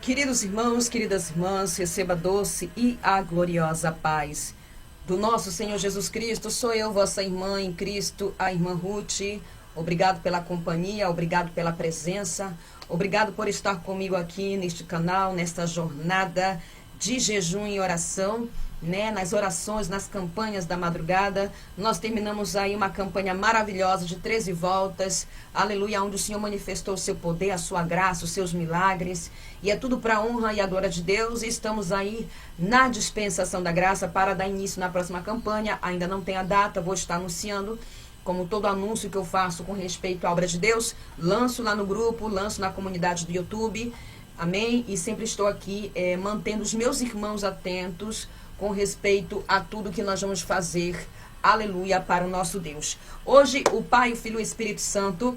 Queridos irmãos, queridas irmãs, receba a doce e a gloriosa paz do nosso Senhor Jesus Cristo. Sou eu, vossa irmã em Cristo, a irmã Ruth. Obrigado pela companhia, obrigado pela presença, obrigado por estar comigo aqui neste canal, nesta jornada de jejum e oração, nas orações, nas campanhas da madrugada. Nós terminamos aí uma campanha maravilhosa de 13 voltas, aleluia, onde o Senhor manifestou o seu poder, a sua graça, os seus milagres, e é tudo para a honra e a glória de Deus. E estamos aí na dispensação da graça para dar início na próxima campanha. Ainda não tem a data, vou estar anunciando, como todo anúncio que eu faço com respeito à obra de Deus, lanço lá no grupo, lanço na comunidade do YouTube, amém? E sempre estou aqui mantendo os meus irmãos atentos com respeito a tudo que nós vamos fazer, aleluia, para o nosso Deus. Hoje o Pai, o Filho e o Espírito Santo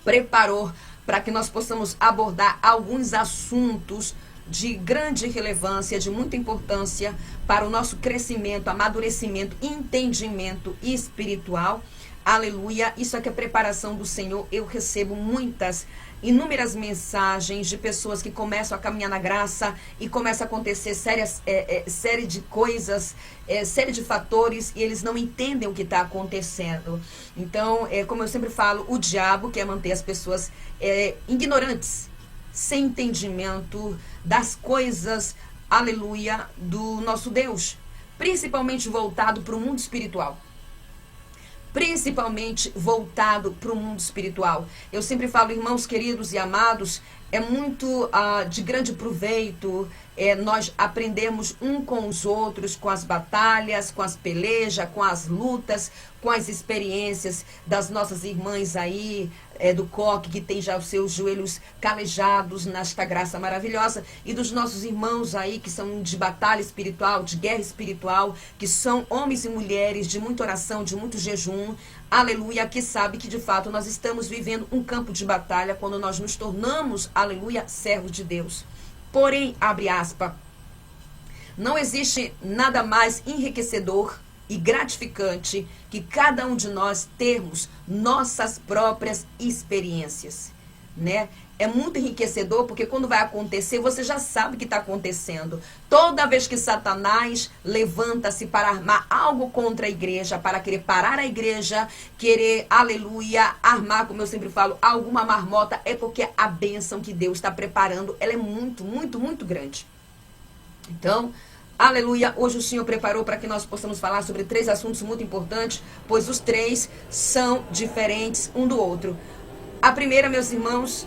preparou para que nós possamos abordar alguns assuntos de grande relevância, de muita importância para o nosso crescimento, amadurecimento, entendimento espiritual. Aleluia, isso aqui é preparação do Senhor. Eu recebo inúmeras mensagens de pessoas que começam a caminhar na graça e começa a acontecer série de coisas, série de fatores, e eles não entendem o que está acontecendo. Então, como eu sempre falo, o diabo quer manter as pessoas ignorantes, sem entendimento das coisas, aleluia, do nosso Deus, principalmente voltado para o mundo espiritual. Principalmente voltado para o mundo espiritual. Eu sempre falo, irmãos queridos e amados, é muito de grande proveito nós aprendermos um com os outros, com as batalhas, com as pelejas, com as lutas, com as experiências das nossas irmãs aí, do coque, que tem já os seus joelhos calejados nesta graça maravilhosa, e dos nossos irmãos aí que são de batalha espiritual, de guerra espiritual, que são homens e mulheres de muita oração, de muito jejum, aleluia, que sabe que de fato nós estamos vivendo um campo de batalha quando nós nos tornamos, aleluia, servos de Deus. Porém, abre aspas, não existe nada mais enriquecedor e gratificante que cada um de nós termos nossas próprias experiências, né? É muito enriquecedor, porque quando vai acontecer, você já sabe o que está acontecendo. Toda vez que Satanás levanta-se para armar algo contra a igreja, para querer parar a igreja, querer, aleluia, armar, como eu sempre falo, alguma marmota, é porque a bênção que Deus está preparando, ela é muito, muito, muito grande. Então, aleluia, hoje o Senhor preparou para que nós possamos falar sobre 3 assuntos muito importantes, pois os 3 são diferentes um do outro. A primeira, meus irmãos,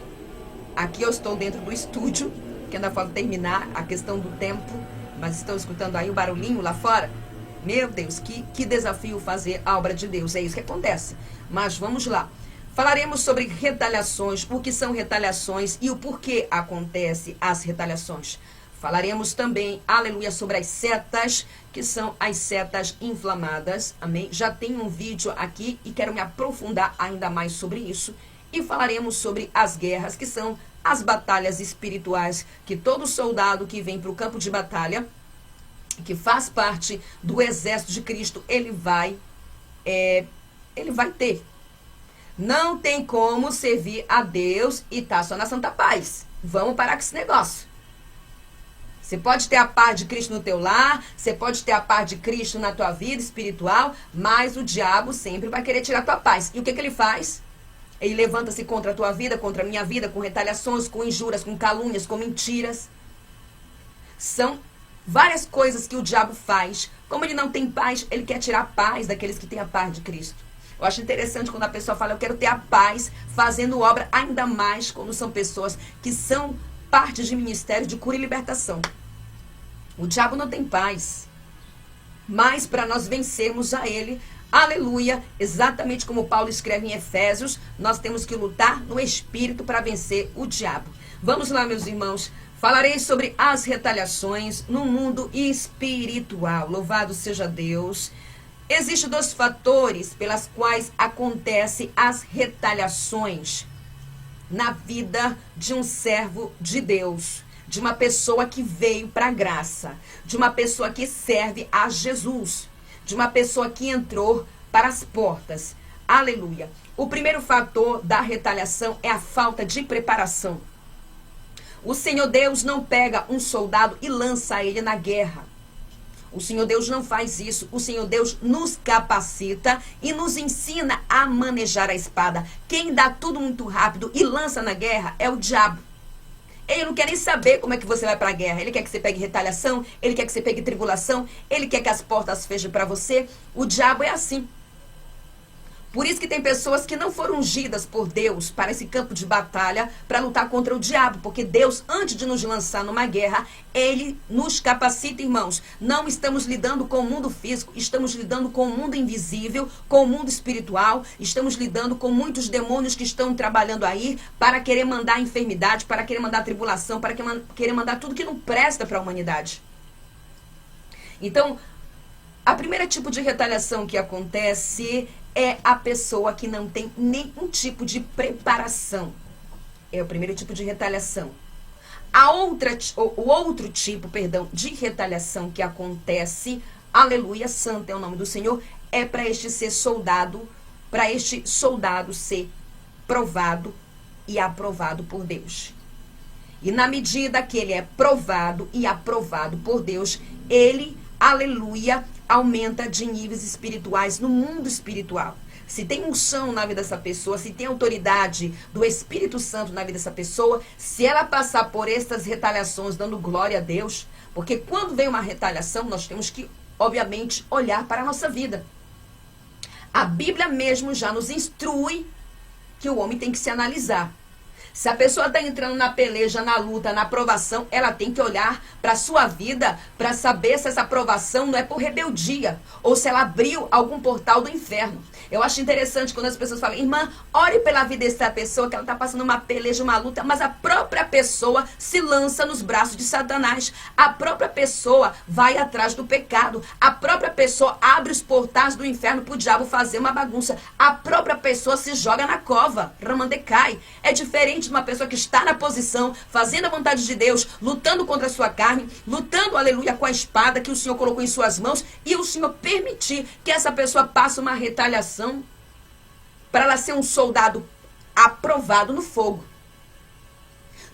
aqui eu estou dentro do estúdio, que ainda falta terminar a questão do tempo, mas estão escutando aí o barulhinho lá fora? Meu Deus, que desafio fazer a obra de Deus, é isso que acontece. Mas vamos lá. Falaremos sobre retaliações, o que são retaliações e o porquê acontece as retaliações. Falaremos também, aleluia, sobre as setas, que são as setas inflamadas, amém? Já tem um vídeo aqui e quero me aprofundar ainda mais sobre isso. E falaremos sobre as guerras, que são as batalhas espirituais, que todo soldado que vem para o campo de batalha, que faz parte do exército de Cristo, ele vai ter. Não tem como servir a Deus e estar só na santa paz. Vamos parar com esse negócio. Você pode ter a paz de Cristo no teu lar, você pode ter a paz de Cristo na tua vida espiritual, mas o diabo sempre vai querer tirar a tua paz. E o que ele faz? Ele levanta-se contra a tua vida, contra a minha vida, com retaliações, com injúrias, com calúnias, com mentiras. São várias coisas que o diabo faz. Como ele não tem paz, ele quer tirar a paz daqueles que têm a paz de Cristo. Eu acho interessante quando a pessoa fala, eu quero ter a paz fazendo obra, ainda mais quando são pessoas que são parte de ministério de cura e libertação. O diabo não tem paz. Mas para nós vencermos a ele, aleluia, exatamente como Paulo escreve em Efésios, nós temos que lutar no Espírito para vencer o diabo. Vamos lá, meus irmãos. Falarei sobre as retaliações no mundo espiritual. Louvado seja Deus. Existem 2 fatores pelas quais acontecem as retaliações na vida de um servo de Deus, de uma pessoa que veio para a graça, de uma pessoa que serve a Jesus, de uma pessoa que entrou para as portas. Aleluia. O primeiro fator da retaliação é a falta de preparação. O Senhor Deus não pega um soldado e lança ele na guerra. O Senhor Deus não faz isso. O Senhor Deus nos capacita e nos ensina a manejar a espada. Quem dá tudo muito rápido e lança na guerra é o diabo. Ele não quer nem saber como é que você vai para a guerra. Ele quer que você pegue retaliação, ele quer que você pegue tribulação, ele quer que as portas fechem para você. O diabo é assim. Por isso que tem pessoas que não foram ungidas por Deus para esse campo de batalha para lutar contra o diabo. Porque Deus, antes de nos lançar numa guerra, Ele nos capacita, irmãos. Não estamos lidando com o mundo físico, estamos lidando com o mundo invisível, com o mundo espiritual. Estamos lidando com muitos demônios que estão trabalhando aí para querer mandar enfermidade, para querer mandar tribulação, para querer mandar tudo que não presta para a humanidade. Então, a primeira tipo de retaliação que acontece é a pessoa que não tem nenhum tipo de preparação. É o primeiro tipo de retaliação. O outro tipo, de retaliação que acontece, aleluia, santo é o nome do Senhor, é para este soldado ser provado e aprovado por Deus. E na medida que ele é provado e aprovado por Deus, ele, aleluia, aumenta de níveis espirituais no mundo espiritual. Se tem unção na vida dessa pessoa, se tem autoridade do Espírito Santo na vida dessa pessoa, se ela passar por essas retaliações dando glória a Deus, porque quando vem uma retaliação, nós temos que, obviamente, olhar para a nossa vida. A Bíblia mesmo já nos instrui que o homem tem que se analisar. Se a pessoa está entrando na peleja, na luta, na provação, ela tem que olhar para a sua vida para saber se essa provação não é por rebeldia ou se ela abriu algum portal do inferno. Eu acho interessante quando as pessoas falam, irmã, ore pela vida dessa pessoa que ela está passando uma peleja, uma luta, mas a própria pessoa se lança nos braços de Satanás. A própria pessoa vai atrás do pecado. A própria pessoa abre os portais do inferno para o diabo fazer uma bagunça. A própria pessoa se joga na cova. Ramandecai. É diferente de uma pessoa que está na posição, fazendo a vontade de Deus, lutando contra a sua carne, lutando, aleluia, com a espada que o Senhor colocou em suas mãos, e o Senhor permitir que essa pessoa passe uma retaliação para ela ser um soldado aprovado no fogo.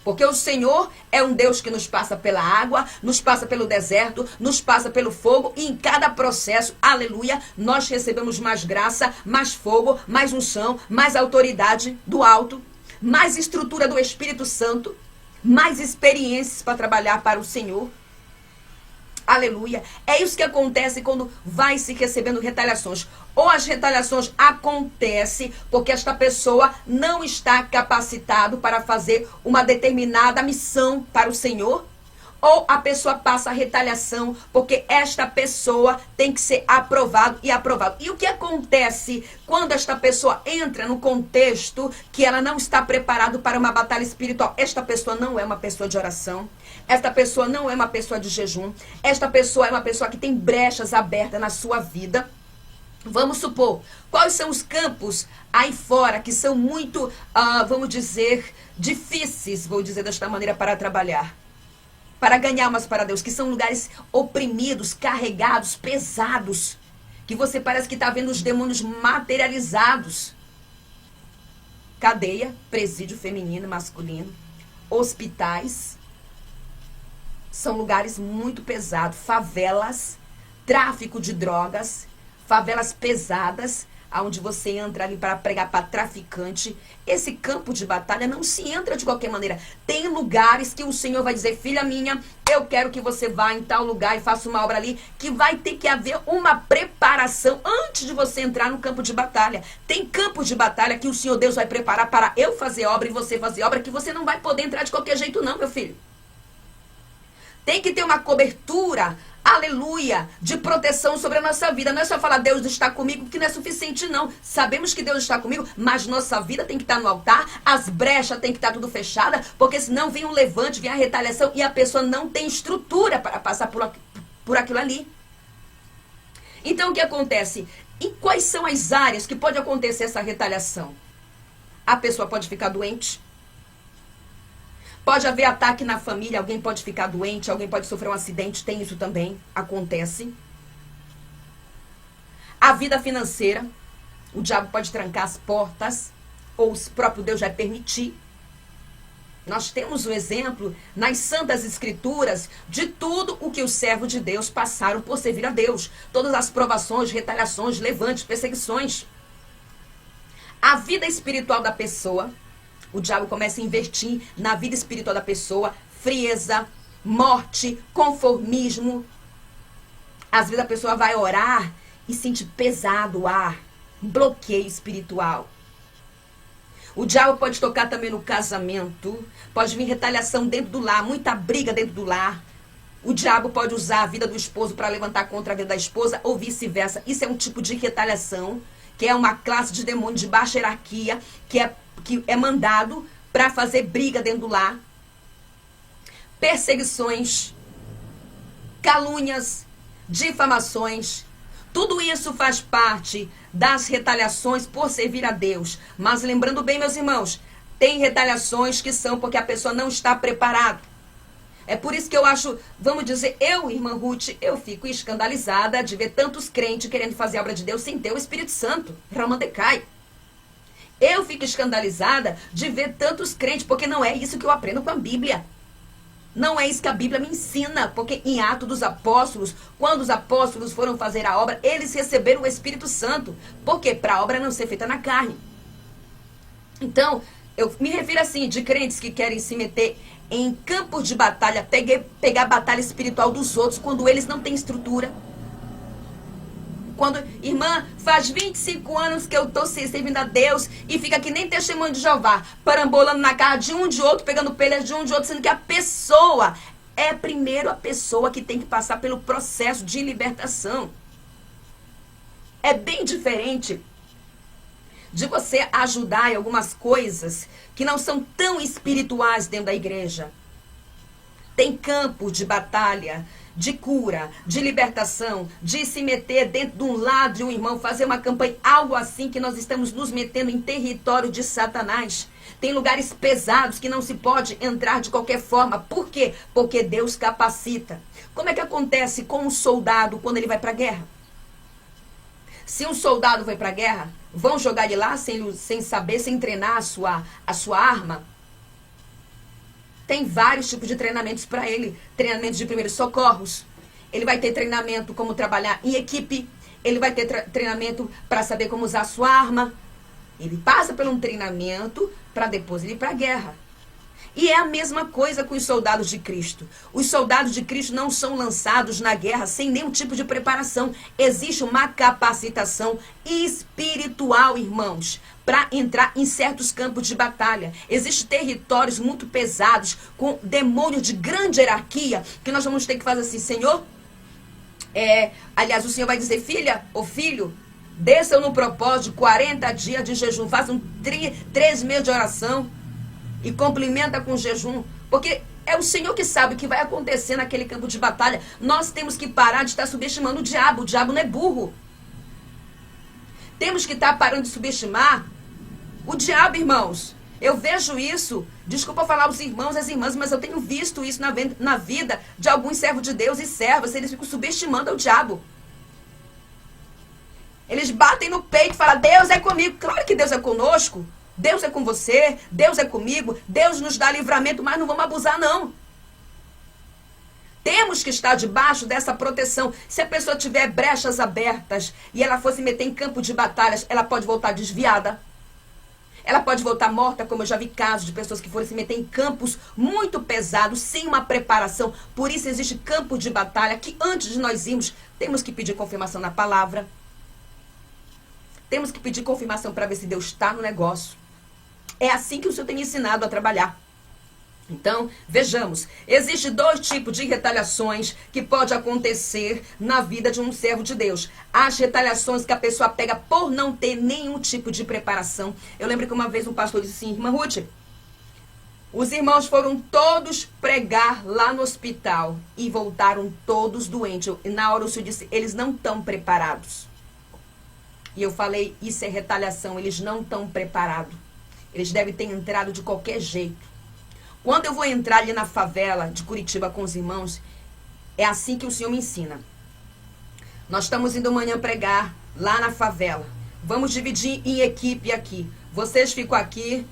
Porque o Senhor é um Deus que nos passa pela água, nos passa pelo deserto, nos passa pelo fogo, e em cada processo, aleluia, nós recebemos mais graça, mais fogo, mais unção, mais autoridade do alto, mais estrutura do Espírito Santo, mais experiências para trabalhar para o Senhor. Aleluia. É isso que acontece quando vai se recebendo retaliações. Ou as retaliações acontecem porque esta pessoa não está capacitado para fazer uma determinada missão para o Senhor. Ou a pessoa passa a retaliação porque esta pessoa tem que ser aprovado e aprovado. E o que acontece quando esta pessoa entra no contexto que ela não está preparada para uma batalha espiritual? Esta pessoa não é uma pessoa de oração. Esta pessoa não é uma pessoa de jejum. Esta pessoa é uma pessoa que tem brechas abertas na sua vida. Vamos supor, quais são os campos aí fora que são muito, vamos dizer, difíceis, vou dizer desta maneira, para trabalhar? Para ganhar almas para Deus, que são lugares oprimidos, carregados, pesados, que você parece que está vendo os demônios materializados. Cadeia, presídio feminino, masculino, hospitais, são lugares muito pesados, favelas, tráfico de drogas, favelas pesadas, onde você entra ali para pregar para traficante. Esse campo de batalha não se entra de qualquer maneira. Tem lugares que o Senhor vai dizer, filha minha, eu quero que você vá em tal lugar e faça uma obra ali, que vai ter que haver uma preparação antes de você entrar no campo de batalha. Tem campos de batalha que o Senhor Deus vai preparar para eu fazer obra e você fazer obra, que você não vai poder entrar de qualquer jeito não, meu filho. Tem que ter uma cobertura, aleluia, de proteção sobre a nossa vida. Não é só falar Deus está comigo, que não é suficiente não. Sabemos que Deus está comigo, mas nossa vida tem que estar no altar, as brechas tem que estar tudo fechada, porque senão vem um levante, vem a retaliação e a pessoa não tem estrutura para passar por aquilo ali. Então o que acontece? E quais são as áreas que pode acontecer essa retaliação? A pessoa pode ficar doente. Pode haver ataque na família, alguém pode ficar doente, alguém pode sofrer um acidente, tem isso também, acontece. A vida financeira, o diabo pode trancar as portas, ou o próprio Deus vai permitir. Nós temos o exemplo nas Santas Escrituras de tudo o que os servos de Deus passaram por servir a Deus. Todas as provações, retaliações, levantes, perseguições. A vida espiritual da pessoa, o diabo começa a investir na vida espiritual da pessoa, frieza, morte, conformismo. Às vezes a pessoa vai orar e sente pesado o ar, bloqueio espiritual. O diabo pode tocar também no casamento, pode vir retaliação dentro do lar, muita briga dentro do lar. O diabo pode usar a vida do esposo para levantar contra a vida da esposa ou vice-versa. Isso é um tipo de retaliação, que é uma classe de demônio de baixa hierarquia, que é mandado para fazer briga dentro do lar. Perseguições, calúnias, difamações. Tudo isso faz parte das retaliações por servir a Deus. Mas lembrando bem, meus irmãos, tem retaliações que são porque a pessoa não está preparada. É por isso que eu acho, vamos dizer, irmã Ruth, eu fico escandalizada de ver tantos crentes querendo fazer a obra de Deus sem ter o Espírito Santo. Ramandecai. Eu fico escandalizada de ver tantos crentes, porque não é isso que eu aprendo com a Bíblia. Não é isso que a Bíblia me ensina, porque em Atos dos Apóstolos, quando os apóstolos foram fazer a obra, eles receberam o Espírito Santo. Por quê? Para a obra não ser feita na carne. Então, eu me refiro assim, de crentes que querem se meter em campos de batalha, pegar a batalha espiritual dos outros, quando eles não têm estrutura. Quando, irmã, faz 25 anos que eu estou servindo a Deus e fica aqui nem testemunho de Jeová, parambolando na cara de um de outro, pegando pelhas de um de outro, sendo que a pessoa é primeiro a pessoa que tem que passar pelo processo de libertação. É bem diferente de você ajudar em algumas coisas que não são tão espirituais dentro da igreja. Tem campo de batalha, de cura, de libertação, de se meter dentro de um lado de um irmão, fazer uma campanha, algo assim que nós estamos nos metendo em território de Satanás. Tem lugares pesados que não se pode entrar de qualquer forma. Por quê? Porque Deus capacita. Como é que acontece com um soldado quando ele vai para a guerra? Se um soldado vai para a guerra, vão jogar ele lá sem saber, sem treinar a sua arma? Tem vários tipos de treinamentos para ele. Treinamento de primeiros socorros. Ele vai ter treinamento como trabalhar em equipe. Ele vai ter treinamento para saber como usar a sua arma. Ele passa por um treinamento para depois ele ir para a guerra. E é a mesma coisa com os soldados de Cristo. Os soldados de Cristo não são lançados na guerra sem nenhum tipo de preparação. Existe uma capacitação espiritual, irmãos, para entrar em certos campos de batalha. Existem territórios muito pesados, com demônios de grande hierarquia, que nós vamos ter que fazer assim, Senhor. Aliás, o Senhor vai dizer, filha ou filho, desçam no propósito de 40 dias de jejum, façam 3 meses de oração e complementa com jejum, porque é o Senhor que sabe o que vai acontecer naquele campo de batalha. Nós temos que parar de estar subestimando o diabo não é burro. Temos que estar parando de subestimar o diabo, irmãos. Eu vejo isso, desculpa falar os irmãos e as irmãs, mas eu tenho visto isso na vida de alguns servos de Deus e servas. Eles ficam subestimando o diabo. Eles batem no peito e falam, Deus é comigo. Claro que Deus é conosco. Deus é com você, Deus é comigo, Deus nos dá livramento, mas não vamos abusar, não. Temos que estar debaixo dessa proteção. Se a pessoa tiver brechas abertas e ela for se meter em campo de batalhas, ela pode voltar desviada. Ela pode voltar morta, como eu já vi casos de pessoas que foram se meter em campos muito pesados, sem uma preparação. Por isso existe campo de batalha que antes de nós irmos, temos que pedir confirmação na palavra. Temos que pedir confirmação para ver se Deus está no negócio. É assim que o Senhor tem ensinado a trabalhar. Então, vejamos, existem 2 tipos de retaliações que pode acontecer na vida de um servo de Deus. As retaliações que a pessoa pega por não ter nenhum tipo de preparação. Eu lembro que uma vez um pastor disse assim, irmã Ruth, os irmãos foram todos pregar lá no hospital e voltaram todos doentes. E na hora o Senhor disse, eles não estão preparados. E eu falei, isso é retaliação, eles não estão preparados. Eles devem ter entrado de qualquer jeito. Quando eu vou entrar ali na favela de Curitiba com os irmãos, é assim que o Senhor me ensina. Nós estamos indo amanhã pregar lá na favela. Vamos dividir em equipe aqui. Vocês ficam aqui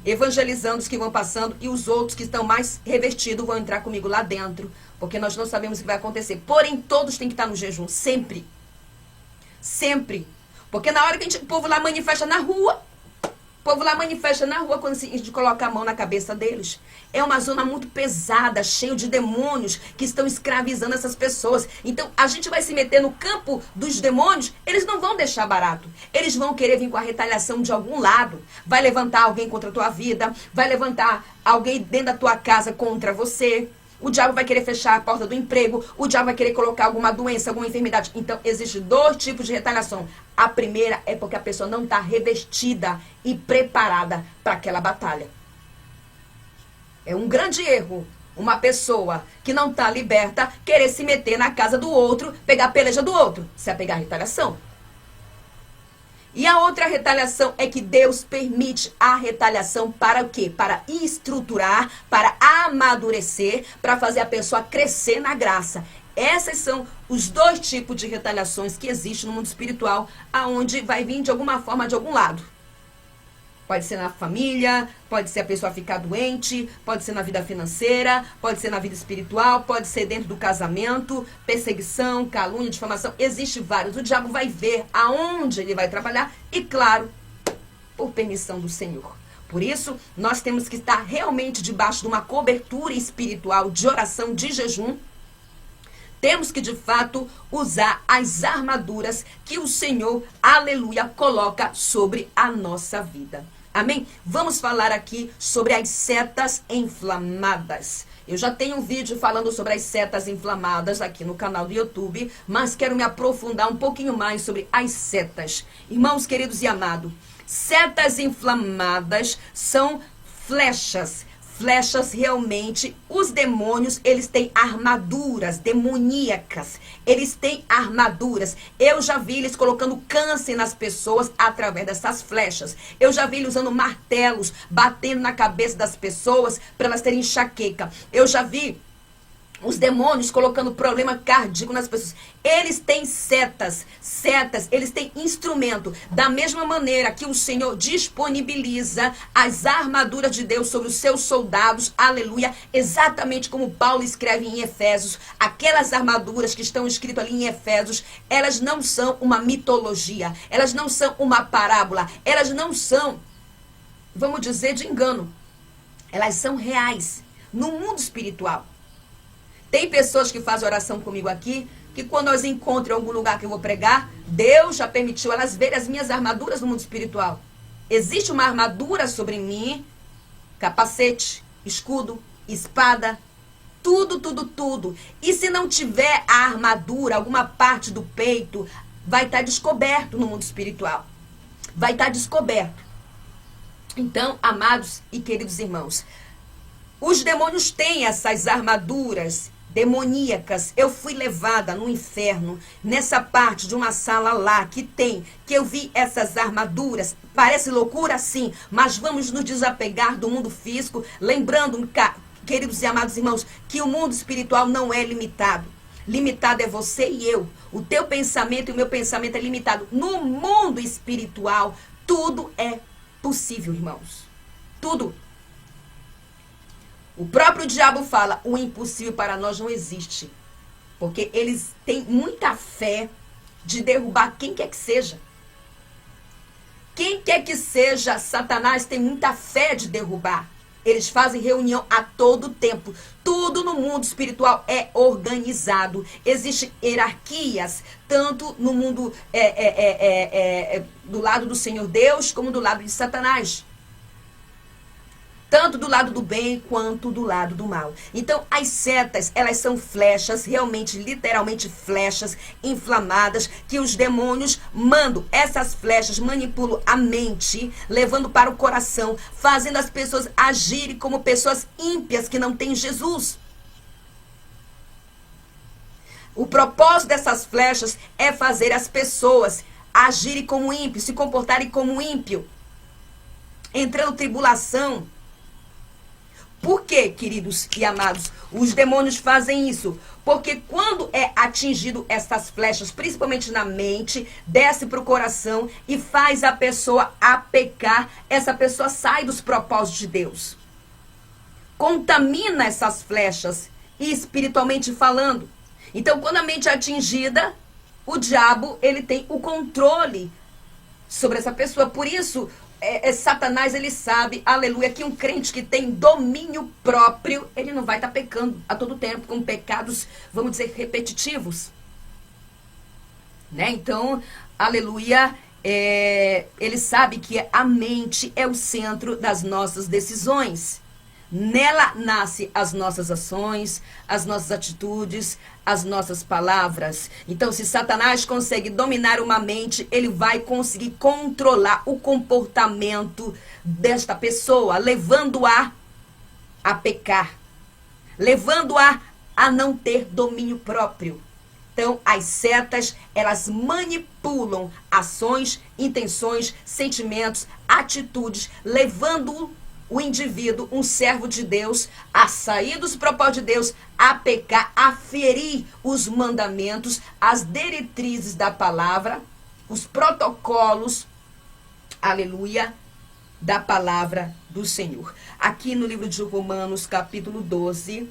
evangelizando os que vão passando, e os outros que estão mais revestidos vão entrar comigo lá dentro, porque nós não sabemos o que vai acontecer. Porém, todos têm que estar no jejum, sempre. Sempre. Porque na hora que o povo lá manifesta na rua, o povo lá manifesta na rua quando a gente coloca a mão na cabeça deles. É uma zona muito pesada, cheia de demônios que estão escravizando essas pessoas. Então, a gente vai se meter no campo dos demônios, eles não vão deixar barato. Eles vão querer vir com a retaliação de algum lado. Vai levantar alguém contra a tua vida, vai levantar alguém dentro da tua casa contra você. O diabo vai querer fechar a porta do emprego, o diabo vai querer colocar alguma doença, alguma enfermidade. Então, existem dois tipos de retaliação. A primeira é porque a pessoa não está revestida e preparada para aquela batalha. É um grande erro uma pessoa que não está liberta querer se meter na casa do outro, pegar a peleja do outro. Isso é pegar retaliação. E a outra retaliação é que Deus permite a retaliação para o quê? Para estruturar, para amadurecer, para fazer a pessoa crescer na graça. Esses são os dois tipos de retaliações que existem no mundo espiritual, aonde vai vir de alguma forma, de algum lado. Pode ser na família, pode ser a pessoa ficar doente, pode ser na vida financeira, pode ser na vida espiritual, pode ser dentro do casamento, perseguição, calúnia, difamação. Existe vários. O diabo vai ver aonde ele vai trabalhar e, claro, por permissão do Senhor. Por isso, nós temos que estar realmente debaixo de uma cobertura espiritual, de oração, de jejum. Temos que, de fato, usar as armaduras que o Senhor, aleluia, coloca sobre a nossa vida. Amém? Vamos falar aqui sobre as setas inflamadas. Eu já tenho um vídeo falando sobre as setas inflamadas aqui no canal do YouTube, mas quero me aprofundar um pouquinho mais sobre as setas. Irmãos queridos e amados, setas inflamadas são flechas. Flechas realmente, os demônios, eles têm armaduras demoníacas, eles têm armaduras. Eu já vi eles colocando câncer nas pessoas através dessas flechas. Eu já vi eles usando martelos, batendo na cabeça das pessoas para elas terem enxaqueca. Eu já vi os demônios colocando problema cardíaco nas pessoas. Eles têm setas, eles têm instrumento. Da mesma maneira que o Senhor disponibiliza as armaduras de Deus sobre os seus soldados, aleluia, exatamente como Paulo escreve em Efésios, aquelas armaduras que estão escritas ali em Efésios, elas não são uma mitologia, elas não são uma parábola, elas não são, vamos dizer, de engano. Elas são reais no mundo espiritual. Tem pessoas que fazem oração comigo aqui, que quando nós encontramos em algum lugar que eu vou pregar, Deus já permitiu elas verem as minhas armaduras no mundo espiritual. Existe uma armadura sobre mim, capacete, escudo, espada, tudo. E se não tiver a armadura, alguma parte do peito, vai estar descoberto no mundo espiritual. Vai estar descoberto. Então, amados e queridos irmãos, os demônios têm essas armaduras demoníacas. Eu fui levada no inferno, nessa parte de uma sala lá que eu vi essas armaduras. Parece loucura, sim, mas vamos nos desapegar do mundo físico, lembrando, queridos e amados irmãos, que o mundo espiritual não é limitado. Limitado é você e eu. O teu pensamento e o meu pensamento é limitado. No mundo espiritual, tudo é possível, irmãos. Tudo. O próprio diabo fala, o impossível para nós não existe. Porque eles têm muita fé de derrubar quem quer que seja. Quem quer que seja, Satanás tem muita fé de derrubar. Eles fazem reunião a todo tempo. Tudo no mundo espiritual é organizado. Existem hierarquias, tanto no mundo do lado do Senhor Deus, como do lado de Satanás. Tanto do lado do bem, quanto do lado do mal. Então, as setas, elas são flechas, realmente, literalmente flechas inflamadas, que os demônios mandam. Essas flechas manipulam a mente, levando para o coração, fazendo as pessoas agirem como pessoas ímpias que não têm Jesus. O propósito dessas flechas é fazer as pessoas agirem como ímpios, se comportarem como ímpio, entrando em tribulação, Por quê, queridos e amados? Os demônios fazem isso. Porque quando é atingido essas flechas, principalmente na mente, desce para o coração e faz a pessoa a pecar, essa pessoa sai dos propósitos de Deus. Contamina essas flechas, espiritualmente falando. Então, quando a mente é atingida, o diabo, ele tem o controle sobre essa pessoa. Por isso, Satanás, ele sabe, aleluia, que um crente que tem domínio próprio, ele não vai estar pecando a todo tempo, com pecados, vamos dizer, repetitivos. Né? Então, aleluia, ele sabe que a mente é o centro das nossas decisões. Nela nascem as nossas ações, as nossas atitudes, as nossas palavras. Então, se Satanás consegue dominar uma mente, ele vai conseguir controlar o comportamento desta pessoa, levando-a a pecar, levando-a a não ter domínio próprio. Então, as setas, elas manipulam ações, intenções, sentimentos, atitudes, levando o indivíduo, um servo de Deus, a sair dos propósitos de Deus, a pecar, a ferir os mandamentos, as diretrizes da palavra, os protocolos, aleluia, da palavra do Senhor. Aqui no livro de Romanos, capítulo 12,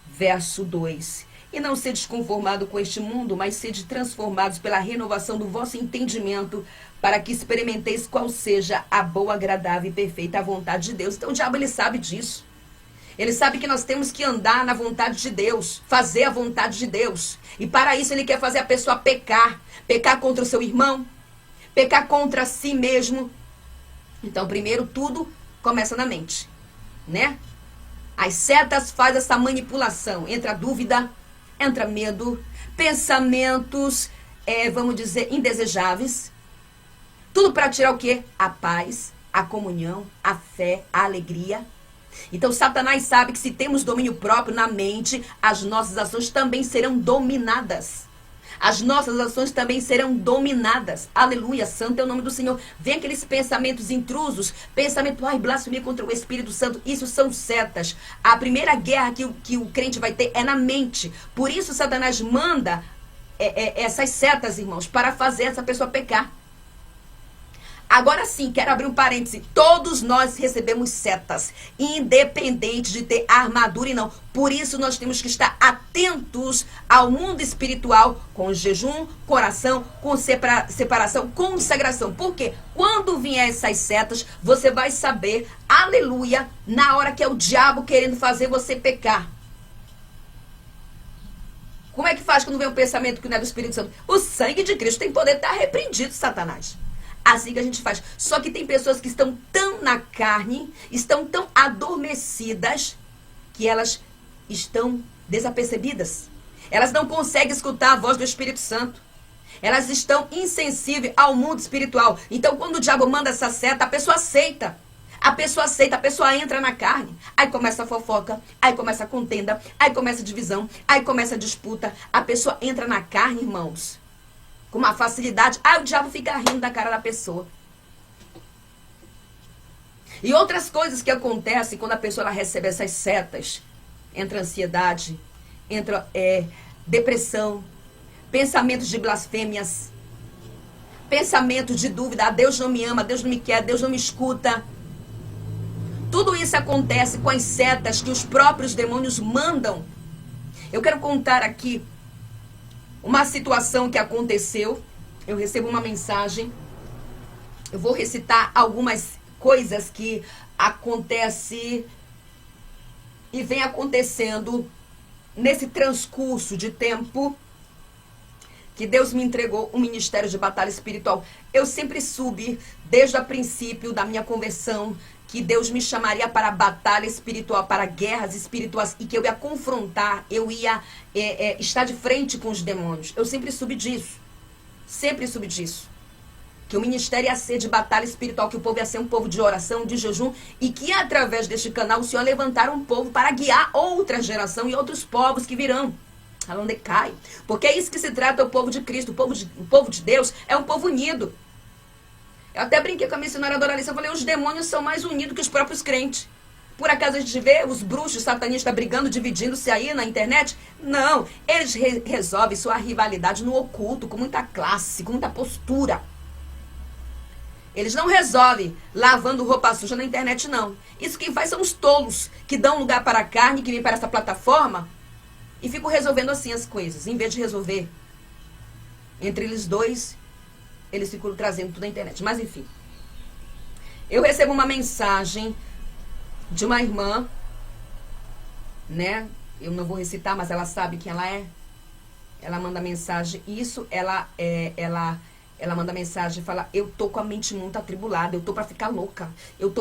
verso 2. E não sedes conformado com este mundo, mas sede transformados pela renovação do vosso entendimento, para que experimenteis qual seja a boa, agradável e perfeita vontade de Deus. Então o diabo, ele sabe disso. Ele sabe que nós temos que andar na vontade de Deus, fazer a vontade de Deus. E para isso ele quer fazer a pessoa pecar. Pecar contra o seu irmão, pecar contra si mesmo. Então primeiro tudo começa na mente, né? As setas fazem essa manipulação. Entra dúvida, entra medo, pensamentos, vamos dizer, indesejáveis. Tudo para tirar o quê? A paz, a comunhão, a fé, a alegria. Então, Satanás sabe que se temos domínio próprio na mente, as nossas ações também serão dominadas. As nossas ações também serão dominadas. Aleluia, santo é o nome do Senhor. Vem aqueles pensamentos intrusos, pensamento, blasfemia contra o Espírito Santo. Isso são setas. A primeira guerra que o crente vai ter é na mente. Por isso, Satanás manda essas setas, irmãos, para fazer essa pessoa pecar. Agora sim, quero abrir um parêntese. Todos nós recebemos setas, independente de ter armadura e não. Por isso nós temos que estar atentos ao mundo espiritual, com jejum, coração, com separação, consagração. Porque quando vier essas setas, você vai saber, aleluia, na hora que é o diabo querendo fazer você pecar. Como é que faz quando vem um pensamento que não é do Espírito Santo? O sangue de Cristo tem poder de estar repreendido, Satanás. Assim que a gente faz. Só que tem pessoas que estão tão na carne, estão tão adormecidas, que elas estão desapercebidas. Elas não conseguem escutar a voz do Espírito Santo. Elas estão insensíveis ao mundo espiritual. Então, quando o diabo manda essa seta, a pessoa aceita. A pessoa aceita, a pessoa entra na carne. Aí começa a fofoca, aí começa a contenda, aí começa a divisão, aí começa a disputa. A pessoa entra na carne, irmãos, com uma facilidade. Aí o diabo fica rindo da cara da pessoa. E outras coisas que acontecem quando a pessoa ela recebe essas setas. Entra ansiedade, entra depressão, pensamentos de blasfêmias, pensamentos de dúvida. Deus não me ama, Deus não me quer, Deus não me escuta. Tudo isso acontece com as setas que os próprios demônios mandam. Eu quero contar aqui uma situação que aconteceu. Eu recebo uma mensagem. Eu vou recitar algumas coisas que acontecem e vem acontecendo nesse transcurso de tempo que Deus me entregou um ministério de batalha espiritual. Eu sempre soube, desde o princípio da minha conversão, que Deus me chamaria para batalha espiritual, para guerras espirituais, e que eu ia confrontar, eu ia estar de frente com os demônios. Eu sempre soube disso. Sempre soube disso. Que o ministério ia ser de batalha espiritual, que o povo ia ser um povo de oração, de jejum, e que através deste canal o Senhor ia levantar um povo para guiar outra geração e outros povos que virão. Aonde cai. Porque é isso que se trata o povo de Cristo. O povo de Deus é um povo unido. Eu até brinquei com a missionária Doralice. Eu falei, os demônios são mais unidos que os próprios crentes. Por acaso a gente vê os bruxos satanistas brigando, dividindo-se aí na internet? Não, eles resolvem sua rivalidade no oculto, com muita classe, com muita postura. Eles não resolvem lavando roupa suja na internet, não. Isso quem faz são os tolos, que dão lugar para a carne, que vem para essa plataforma e ficam resolvendo assim as coisas. Em vez de resolver entre eles dois, eles ficam trazendo tudo na internet. Mas enfim, eu recebo uma mensagem de uma irmã, né? Eu não vou recitar, mas ela sabe quem ela é. Ela manda mensagem. Isso, ela manda mensagem e fala: eu tô com a mente muito atribulada, eu tô pra ficar louca, eu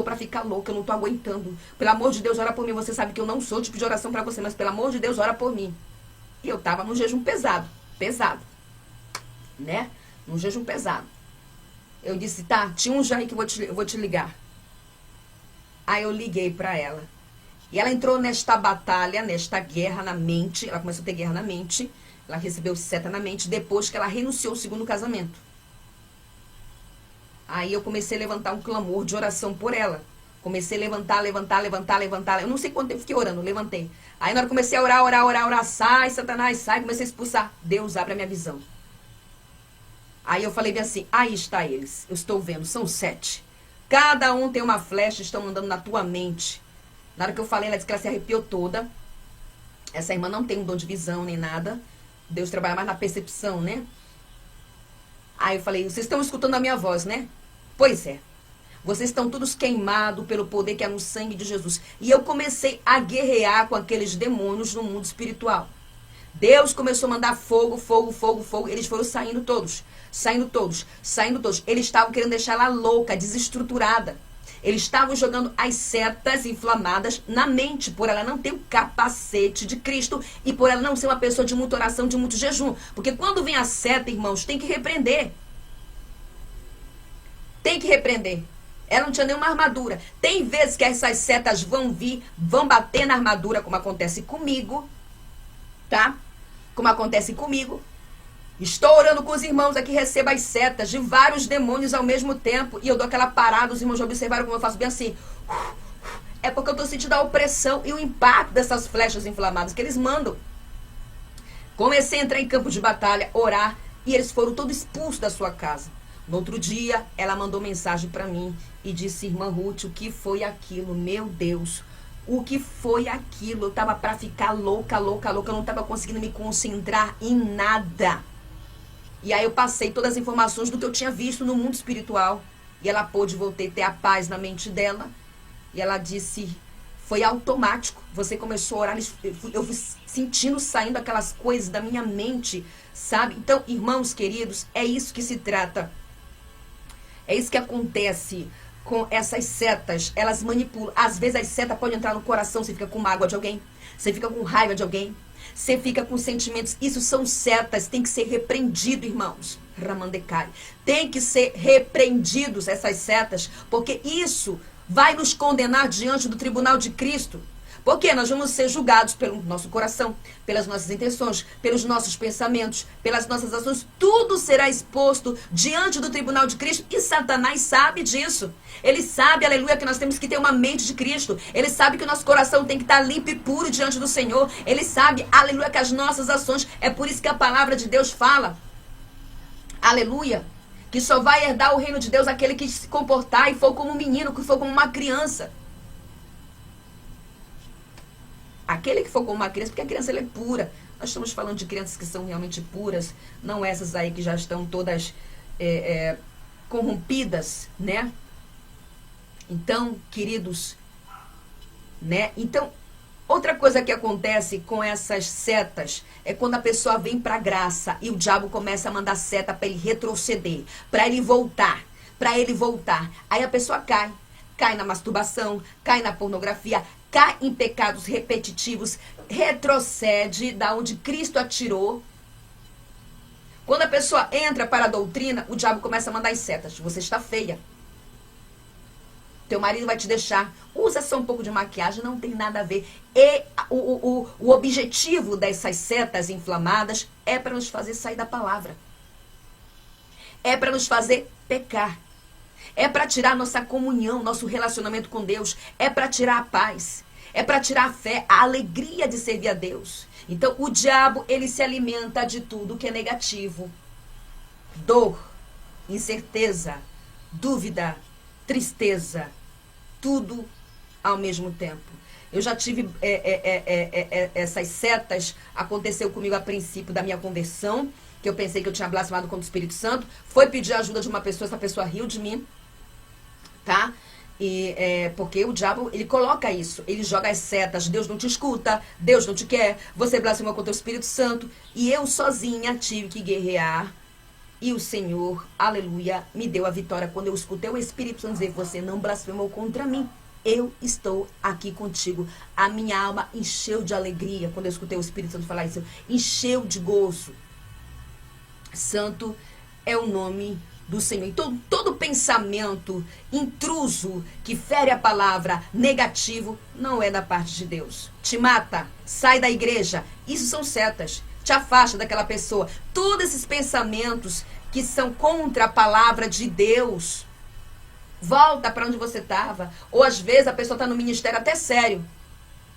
não tô aguentando. Pelo amor de Deus, ora por mim. Você sabe que eu não sou tipo de oração pra você, mas pelo amor de Deus, ora por mim. E eu tava num jejum pesado, né? Num jejum pesado. Eu disse: tá, tinha um já aí que eu vou te ligar. Aí eu liguei pra ela. E ela entrou nesta batalha, nesta guerra na mente. Ela começou a ter guerra na mente. Ela recebeu seta na mente depois que ela renunciou ao segundo casamento. Aí eu comecei a levantar um clamor de oração por ela. Comecei a levantar. Eu não sei quanto tempo fiquei orando, levantei. Aí na hora que comecei a orar. Sai, Satanás, sai. Comecei a expulsar. Deus, abre a minha visão. Aí eu falei bem assim: aí está eles. Eu estou vendo, são 7. Cada um tem uma flecha, estão andando na tua mente. Na hora que eu falei, ela disse que ela se arrepiou toda. Essa irmã não tem um dom de visão nem nada. Deus trabalha mais na percepção, né? Aí eu falei: vocês estão escutando a minha voz, né? Pois é. Vocês estão todos queimados pelo poder que é no sangue de Jesus. E eu comecei a guerrear com aqueles demônios no mundo espiritual. Deus começou a mandar fogo. Eles foram saindo todos. Eles estavam querendo deixar ela louca, desestruturada. Eles estavam jogando as setas inflamadas na mente, por ela não ter o capacete de Cristo e por ela não ser uma pessoa de muita oração, de muito jejum. Porque quando vem a seta, irmãos, tem que repreender. Ela não tinha nenhuma armadura. Tem vezes que essas setas vão vir, vão bater na armadura, como acontece comigo, tá? Como acontece comigo. Estou orando com os irmãos aqui, recebo as setas de vários demônios ao mesmo tempo. E eu dou aquela parada, os irmãos já observaram como eu faço bem assim. É porque eu estou sentindo a opressão e o impacto dessas flechas inflamadas que eles mandam. Comecei a entrar em campo de batalha, orar, e eles foram todos expulsos da sua casa. No outro dia, ela mandou mensagem para mim e disse: irmã Ruth, o que foi aquilo? Meu Deus, o que foi aquilo? Eu estava para ficar louca, eu não estava conseguindo me concentrar em nada. E aí eu passei todas as informações do que eu tinha visto no mundo espiritual. E ela pôde voltar a ter a paz na mente dela. E ela disse: foi automático. Você começou a orar, eu fui sentindo saindo aquelas coisas da minha mente, sabe? Então, irmãos queridos, é isso que se trata. É isso que acontece com essas setas. Elas manipulam. Às vezes as setas podem entrar no coração, você fica com mágoa de alguém, você fica com raiva de alguém, você fica com sentimentos. Isso são setas, tem que ser repreendido, irmãos. Ramandecai. Tem que ser repreendidos essas setas, porque isso vai nos condenar diante do tribunal de Cristo. Porque nós vamos ser julgados pelo nosso coração, pelas nossas intenções, pelos nossos pensamentos, pelas nossas ações. Tudo será exposto diante do tribunal de Cristo. E Satanás sabe disso. Ele sabe, aleluia, que nós temos que ter uma mente de Cristo. Ele sabe que o nosso coração tem que estar limpo e puro diante do Senhor. Ele sabe, aleluia, que as nossas ações, é por isso que a palavra de Deus fala, aleluia, que só vai herdar o reino de Deus aquele que se comportar e for como um menino, que for como uma criança. Aquele que for como uma criança, porque a criança ela é pura. Nós estamos falando de crianças que são realmente puras, não essas aí que já estão todas corrompidas, né? Então, queridos, né? Então, outra coisa que acontece com essas setas é quando a pessoa vem para a graça e o diabo começa a mandar seta para ele retroceder, para ele voltar, Aí a pessoa cai na masturbação, cai na pornografia, cai em pecados repetitivos, retrocede da onde Cristo atirou. Quando a pessoa entra para a doutrina, o diabo começa a mandar as setas. Você está feia. Teu marido vai te deixar. Usa só um pouco de maquiagem, não tem nada a ver. E o objetivo dessas setas inflamadas é para nos fazer sair da palavra. É para nos fazer pecar. É para tirar nossa comunhão, nosso relacionamento com Deus. É para tirar a paz. É para tirar a fé, a alegria de servir a Deus. Então, o diabo, ele se alimenta de tudo que é negativo. Dor, incerteza, dúvida, tristeza, tudo ao mesmo tempo. Eu já tive essas setas, aconteceu comigo a princípio da minha conversão, que eu pensei que eu tinha blasfemado contra o Espírito Santo, foi pedir ajuda de uma pessoa, essa pessoa riu de mim, tá? E, porque o diabo, ele coloca isso, ele joga as setas, Deus não te escuta, Deus não te quer, você blasfemou contra o Espírito Santo, e eu sozinha tive que guerrear, e o Senhor, aleluia, me deu a vitória quando eu escutei o Espírito Santo dizer, você não blasfemou contra mim, eu estou aqui contigo. A minha alma encheu de alegria quando eu escutei o Espírito Santo falar isso, encheu de gozo. Santo é o nome do Senhor. Então, todo pensamento intruso que fere a palavra, negativo, não é da parte de Deus. Te mata, sai da igreja. Isso são setas. Te afasta daquela pessoa. Todos esses pensamentos que são contra a palavra de Deus, volta para onde você estava. Ou às vezes a pessoa está no ministério até sério.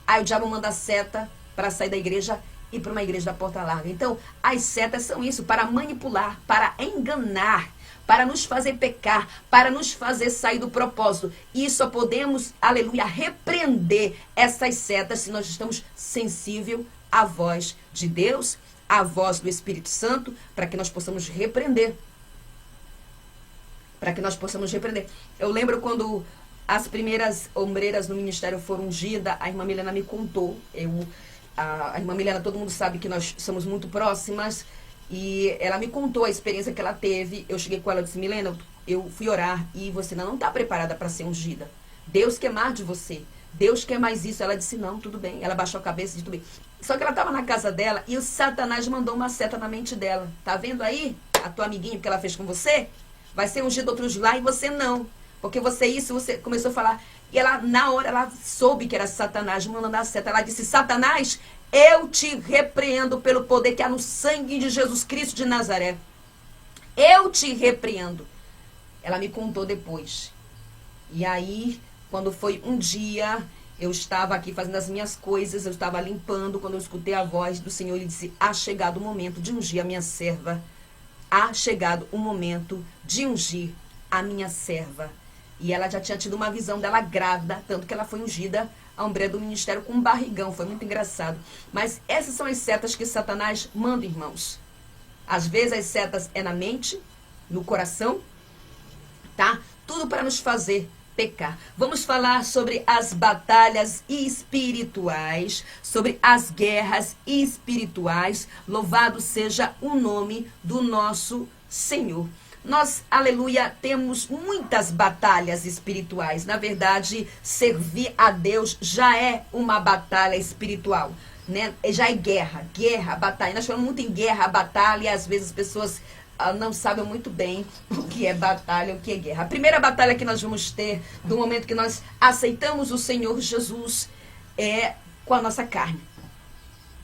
Aí o diabo manda seta para sair da igreja e para uma igreja da porta larga. Então, as setas são isso, para manipular, para enganar, para nos fazer pecar, para nos fazer sair do propósito. E só podemos, aleluia, repreender essas setas se nós estamos sensíveis à voz de Deus, à voz do Espírito Santo, para que nós possamos repreender. Para que nós possamos repreender. Eu lembro quando as primeiras ombreiras no ministério foram ungidas, a irmã Milena me contou. A irmã Milena, todo mundo sabe que nós somos muito próximas, e ela me contou a experiência que ela teve. Eu cheguei com ela e disse, Milena, eu fui orar e você ainda não está preparada para ser ungida. Deus quer mais de você. Deus quer mais isso. Ela disse, não, tudo bem. Ela baixou a cabeça e disse, tudo bem. Só que ela estava na casa dela e o Satanás mandou uma seta na mente dela. Tá vendo aí a tua amiguinha que ela fez com você? Vai ser ungido outros lá e você não. Porque você começou a falar. E ela, na hora, ela soube que era Satanás mandando a seta. Ela disse, Satanás, eu te repreendo pelo poder que há no sangue de Jesus Cristo de Nazaré. Eu te repreendo. Ela me contou depois. E aí, quando foi um dia, eu estava aqui fazendo as minhas coisas, eu estava limpando, quando eu escutei a voz do Senhor, ele disse, há chegado o momento de ungir a minha serva. Há chegado o momento de ungir a minha serva. E ela já tinha tido uma visão dela grávida, tanto que ela foi ungida a ombreira do ministério com um barrigão. Foi muito engraçado. Mas essas são as setas que Satanás manda, irmãos. Às vezes as setas é na mente, no coração, tá? Tudo para nos fazer pecar. Vamos falar sobre as batalhas espirituais, sobre as guerras espirituais. Louvado seja o nome do nosso Senhor. Nós, aleluia, temos muitas batalhas espirituais. Na verdade, servir a Deus já é uma batalha espiritual, né? Já é guerra, batalha. Nós falamos muito em guerra, batalha, e às vezes as pessoas não sabem muito bem o que é batalha, o que é guerra. A primeira batalha que nós vamos ter, do momento que nós aceitamos o Senhor Jesus, é com a nossa carne.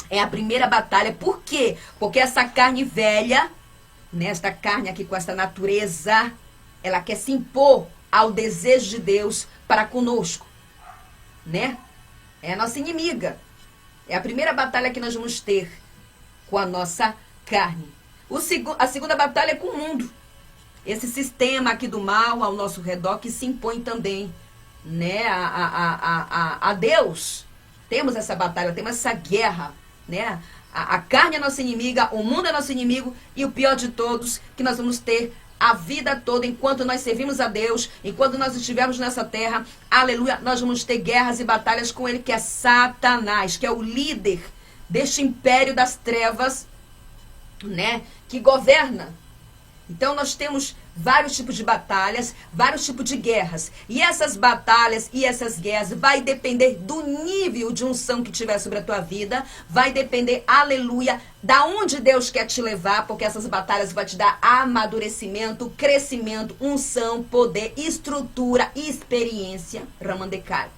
É a primeira batalha. Por quê? Porque essa carne velha, nesta carne aqui, com essa natureza, ela quer se impor ao desejo de Deus para conosco, né? É a nossa inimiga. É a primeira batalha que nós vamos ter com a nossa carne. A segunda batalha é com o mundo. Esse sistema aqui do mal ao nosso redor que se impõe também, né, a Deus. Temos essa batalha, temos essa guerra, né? A carne é nossa inimiga, o mundo é nosso inimigo, e o pior de todos, que nós vamos ter a vida toda, enquanto nós servimos a Deus, enquanto nós estivermos nessa terra, aleluia, nós vamos ter guerras e batalhas com ele, que é Satanás, que é o líder deste império das trevas, né, que governa. Então nós temos vários tipos de batalhas, vários tipos de guerras. E essas batalhas e essas guerras vai depender do nível de unção que tiver sobre a tua vida. Vai depender, aleluia, da onde Deus quer te levar, porque essas batalhas vão te dar amadurecimento, crescimento, unção, poder, estrutura, experiência. Ramandecai.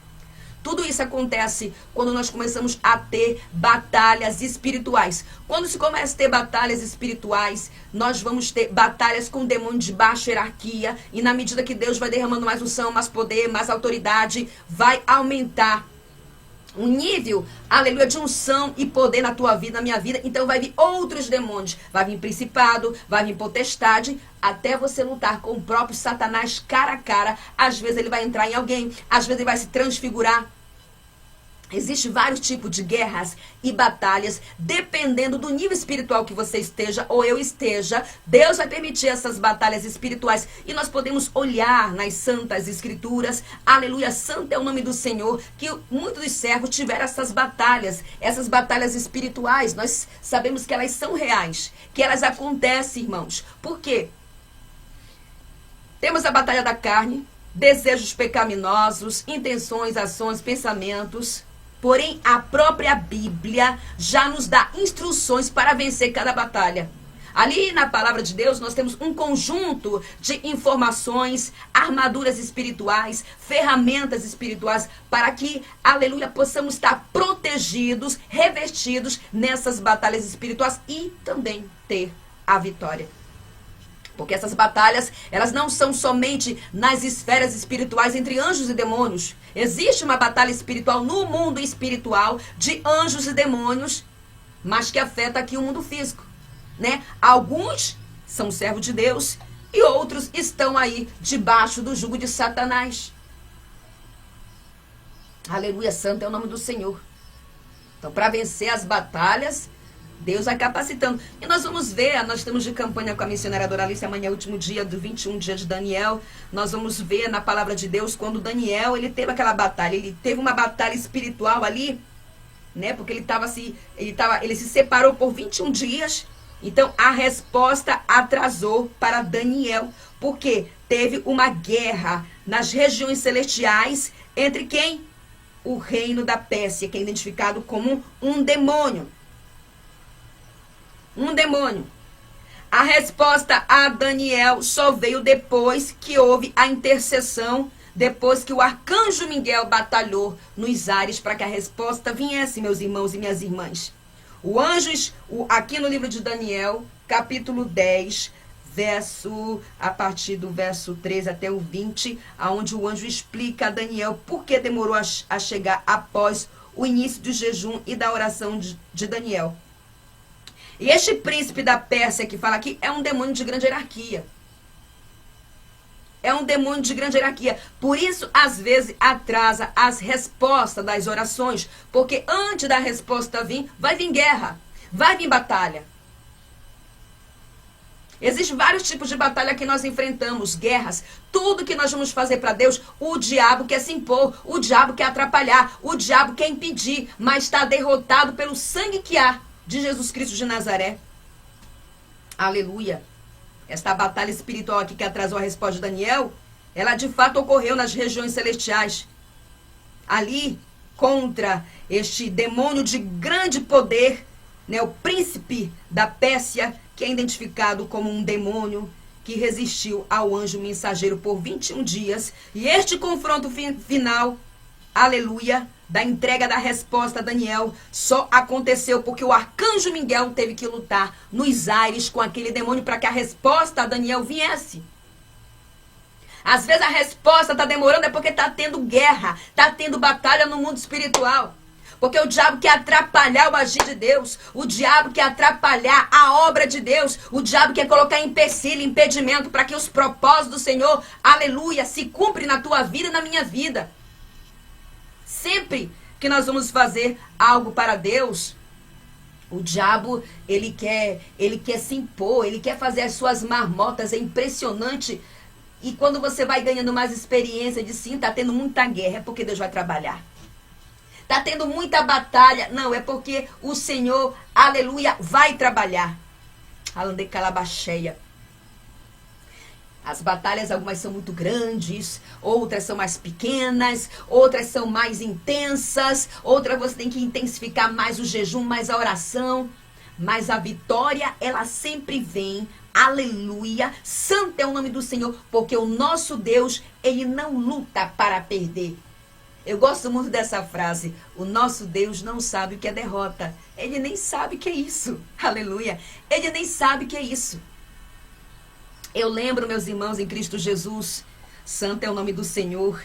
Tudo isso acontece quando nós começamos a ter batalhas espirituais. Quando se começa a ter batalhas espirituais, nós vamos ter batalhas com demônios de baixa hierarquia. E na medida que Deus vai derramando mais unção, mais poder, mais autoridade, vai aumentar um nível, aleluia, de unção e poder na tua vida, na minha vida. Então vai vir outros demônios, vai vir principado, vai vir potestade, até você lutar com o próprio Satanás cara a cara. Às vezes ele vai entrar em alguém, às vezes ele vai se transfigurar. Existem vários tipos de guerras e batalhas, dependendo do nível espiritual que você esteja ou eu esteja. Deus vai permitir essas batalhas espirituais. E nós podemos olhar nas santas escrituras. Aleluia, santo é o nome do Senhor. Que muitos dos servos tiveram essas batalhas espirituais. Nós sabemos que elas são reais, que elas acontecem, irmãos. Por quê? Temos a batalha da carne, desejos pecaminosos, intenções, ações, pensamentos. Porém, a própria Bíblia já nos dá instruções para vencer cada batalha. Ali na palavra de Deus nós temos um conjunto de informações, armaduras espirituais, ferramentas espirituais para que, aleluia, possamos estar protegidos, revestidos nessas batalhas espirituais e também ter a vitória. Porque essas batalhas, elas não são somente nas esferas espirituais entre anjos e demônios. Existe uma batalha espiritual no mundo espiritual de anjos e demônios, mas que afeta aqui o mundo físico, né? Alguns são servos de Deus e outros estão aí debaixo do jugo de Satanás. Aleluia, santo é o nome do Senhor. Então, para vencer as batalhas, Deus vai capacitando. E nós vamos ver, nós estamos de campanha com a missionária Doralice, amanhã é o último dia do 21 dia de Daniel. Nós vamos ver na palavra de Deus quando Daniel, ele teve aquela batalha, ele teve uma batalha espiritual ali, né? Porque ele se separou por 21 dias. Então a resposta atrasou para Daniel, porque teve uma guerra nas regiões celestiais entre quem? O reino da Pérsia, que é identificado como um demônio. Um demônio. A resposta a Daniel só veio depois que houve a intercessão, depois que o arcanjo Miguel batalhou nos ares para que a resposta viesse, meus irmãos e minhas irmãs. Aqui no livro de Daniel, capítulo 10, a partir do verso 13 até o 20, onde o anjo explica a Daniel por que demorou a chegar após o início do jejum e da oração de Daniel. E este príncipe da Pérsia que fala aqui é um demônio de grande hierarquia. É um demônio de grande hierarquia. Por isso, às vezes, atrasa as respostas das orações. Porque antes da resposta vir, vai vir guerra. Vai vir batalha. Existem vários tipos de batalha que nós enfrentamos, guerras. Tudo que nós vamos fazer para Deus, o diabo quer se impor, o diabo quer atrapalhar, o diabo quer impedir, mas está derrotado pelo sangue que há de Jesus Cristo de Nazaré. Aleluia. Esta batalha espiritual aqui que atrasou a resposta de Daniel, ela de fato ocorreu nas regiões celestiais. Ali, contra este demônio de grande poder, né, o príncipe da Pérsia, que é identificado como um demônio que resistiu ao anjo mensageiro por 21 dias. E este confronto final, aleluia, da entrega da resposta a Daniel, só aconteceu porque o arcanjo Miguel teve que lutar nos ares com aquele demônio para que a resposta a Daniel viesse. Às vezes a resposta está demorando é porque está tendo guerra, está tendo batalha no mundo espiritual. Porque o diabo quer atrapalhar o agir de Deus, o diabo quer atrapalhar a obra de Deus, o diabo quer colocar empecilho, impedimento para que os propósitos do Senhor, aleluia, se cumprem na tua vida e na minha vida. Sempre que nós vamos fazer algo para Deus, o diabo, ele quer se impor, ele quer fazer as suas marmotas, é impressionante. E quando você vai ganhando mais experiência de sim, tá tendo muita guerra, é porque Deus vai trabalhar. Tá tendo muita batalha, não, é porque o Senhor, aleluia, vai trabalhar. Alande calabacheia. As batalhas, algumas são muito grandes, outras são mais pequenas, outras são mais intensas, outras você tem que intensificar mais o jejum, mais a oração. Mas a vitória, ela sempre vem, aleluia, santo é o nome do Senhor, porque o nosso Deus, ele não luta para perder. Eu gosto muito dessa frase. O nosso Deus não sabe o que é derrota. Ele nem sabe o que é isso. Aleluia. Ele nem sabe o que é isso. Eu lembro, meus irmãos, em Cristo Jesus, santo é o nome do Senhor.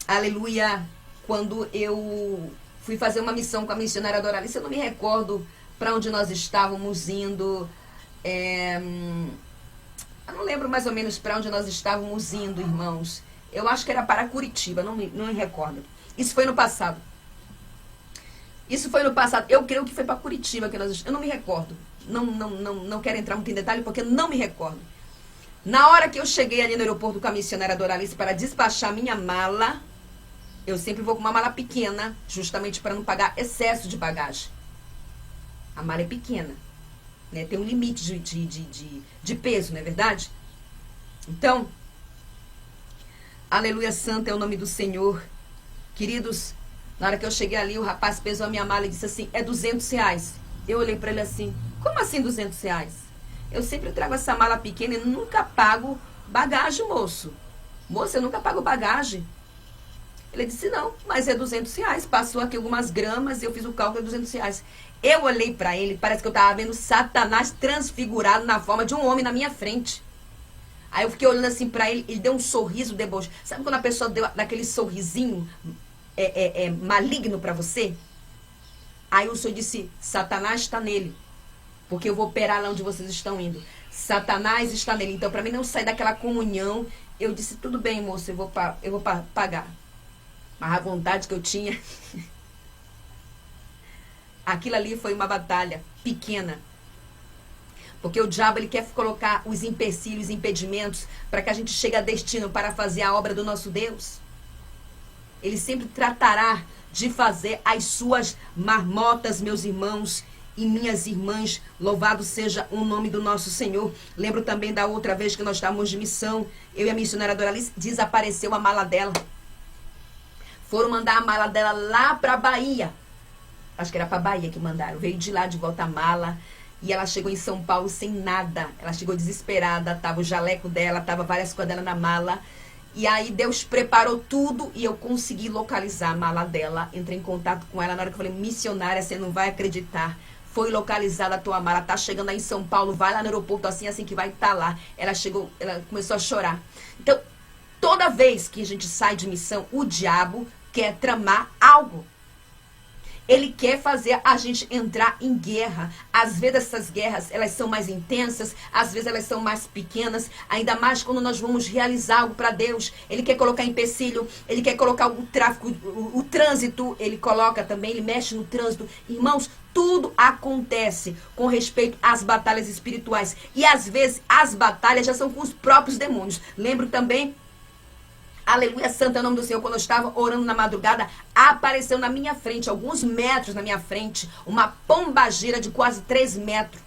Aleluia. Quando eu fui fazer uma missão com a missionária Doralice, eu não me recordo para onde nós estávamos indo. Eu não lembro mais ou menos para onde nós estávamos indo, irmãos. Eu acho que era para Curitiba, não me recordo. Isso foi no passado. Eu creio que foi para Curitiba que nós... Eu não me recordo. Não quero entrar muito em detalhe porque não me recordo. Na hora que eu cheguei ali no aeroporto com a missionária Doralice para despachar minha mala, eu sempre vou com uma mala pequena, justamente para não pagar excesso de bagagem. A mala é pequena, né? Tem um limite de peso, não é verdade? Então, aleluia, santo é o nome do Senhor. Queridos, na hora que eu cheguei ali, o rapaz pesou a minha mala e disse assim, é R$200. Eu olhei para ele assim, como assim R$200? Eu sempre trago essa mala pequena e nunca pago bagagem, moço. Moça, eu nunca pago bagagem. Ele disse, não, mas é R$200. Passou aqui algumas gramas e eu fiz o cálculo de R$200. Eu olhei para ele, parece que eu estava vendo Satanás transfigurado na forma de um homem na minha frente. Aí eu fiquei olhando assim para ele, ele deu um sorriso deboche. Sabe quando a pessoa deu aquele sorrisinho maligno para você? Aí o Senhor disse, Satanás está nele, porque eu vou operar lá onde vocês estão indo. Satanás está nele. Então, para mim não sair daquela comunhão, eu disse, tudo bem, moço, eu vou pagar. Mas a vontade que eu tinha... Aquilo ali foi uma batalha pequena. Porque o diabo, ele quer colocar os empecilhos, impedimentos, para que a gente chegue a destino para fazer a obra do nosso Deus. Ele sempre tratará de fazer as suas marmotas, meus irmãos e minhas irmãs. Louvado seja o nome do nosso Senhor. Lembro também da outra vez que nós estávamos de missão. Eu e a missionária Doralice, desapareceu a mala dela. Foram mandar a mala dela lá para a Bahia. Acho que era para a Bahia que mandaram. Veio de lá de volta a mala. E ela chegou em São Paulo sem nada. Ela chegou desesperada. Tava o jaleco dela, tava várias coisas dela na mala. E aí Deus preparou tudo e eu consegui localizar a mala dela. Entrei em contato com ela na hora que eu falei, missionária, você não vai acreditar. Foi localizada a tua mala, tá chegando aí em São Paulo, vai lá no aeroporto assim que vai estar lá. Ela chegou, ela começou a chorar. Então, toda vez que a gente sai de missão, o diabo quer tramar algo. Ele quer fazer a gente entrar em guerra. Às vezes essas guerras, elas são mais intensas, às vezes elas são mais pequenas, ainda mais quando nós vamos realizar algo para Deus. Ele quer colocar empecilho, ele quer colocar o tráfico, o trânsito, ele coloca também, ele mexe no trânsito. Irmãos, tudo acontece com respeito às batalhas espirituais. E às vezes as batalhas já são com os próprios demônios. Lembro também, aleluia, santo é o nome do Senhor, quando eu estava orando na madrugada, apareceu na minha frente, alguns metros na minha frente, uma pombagira de quase 3 metros,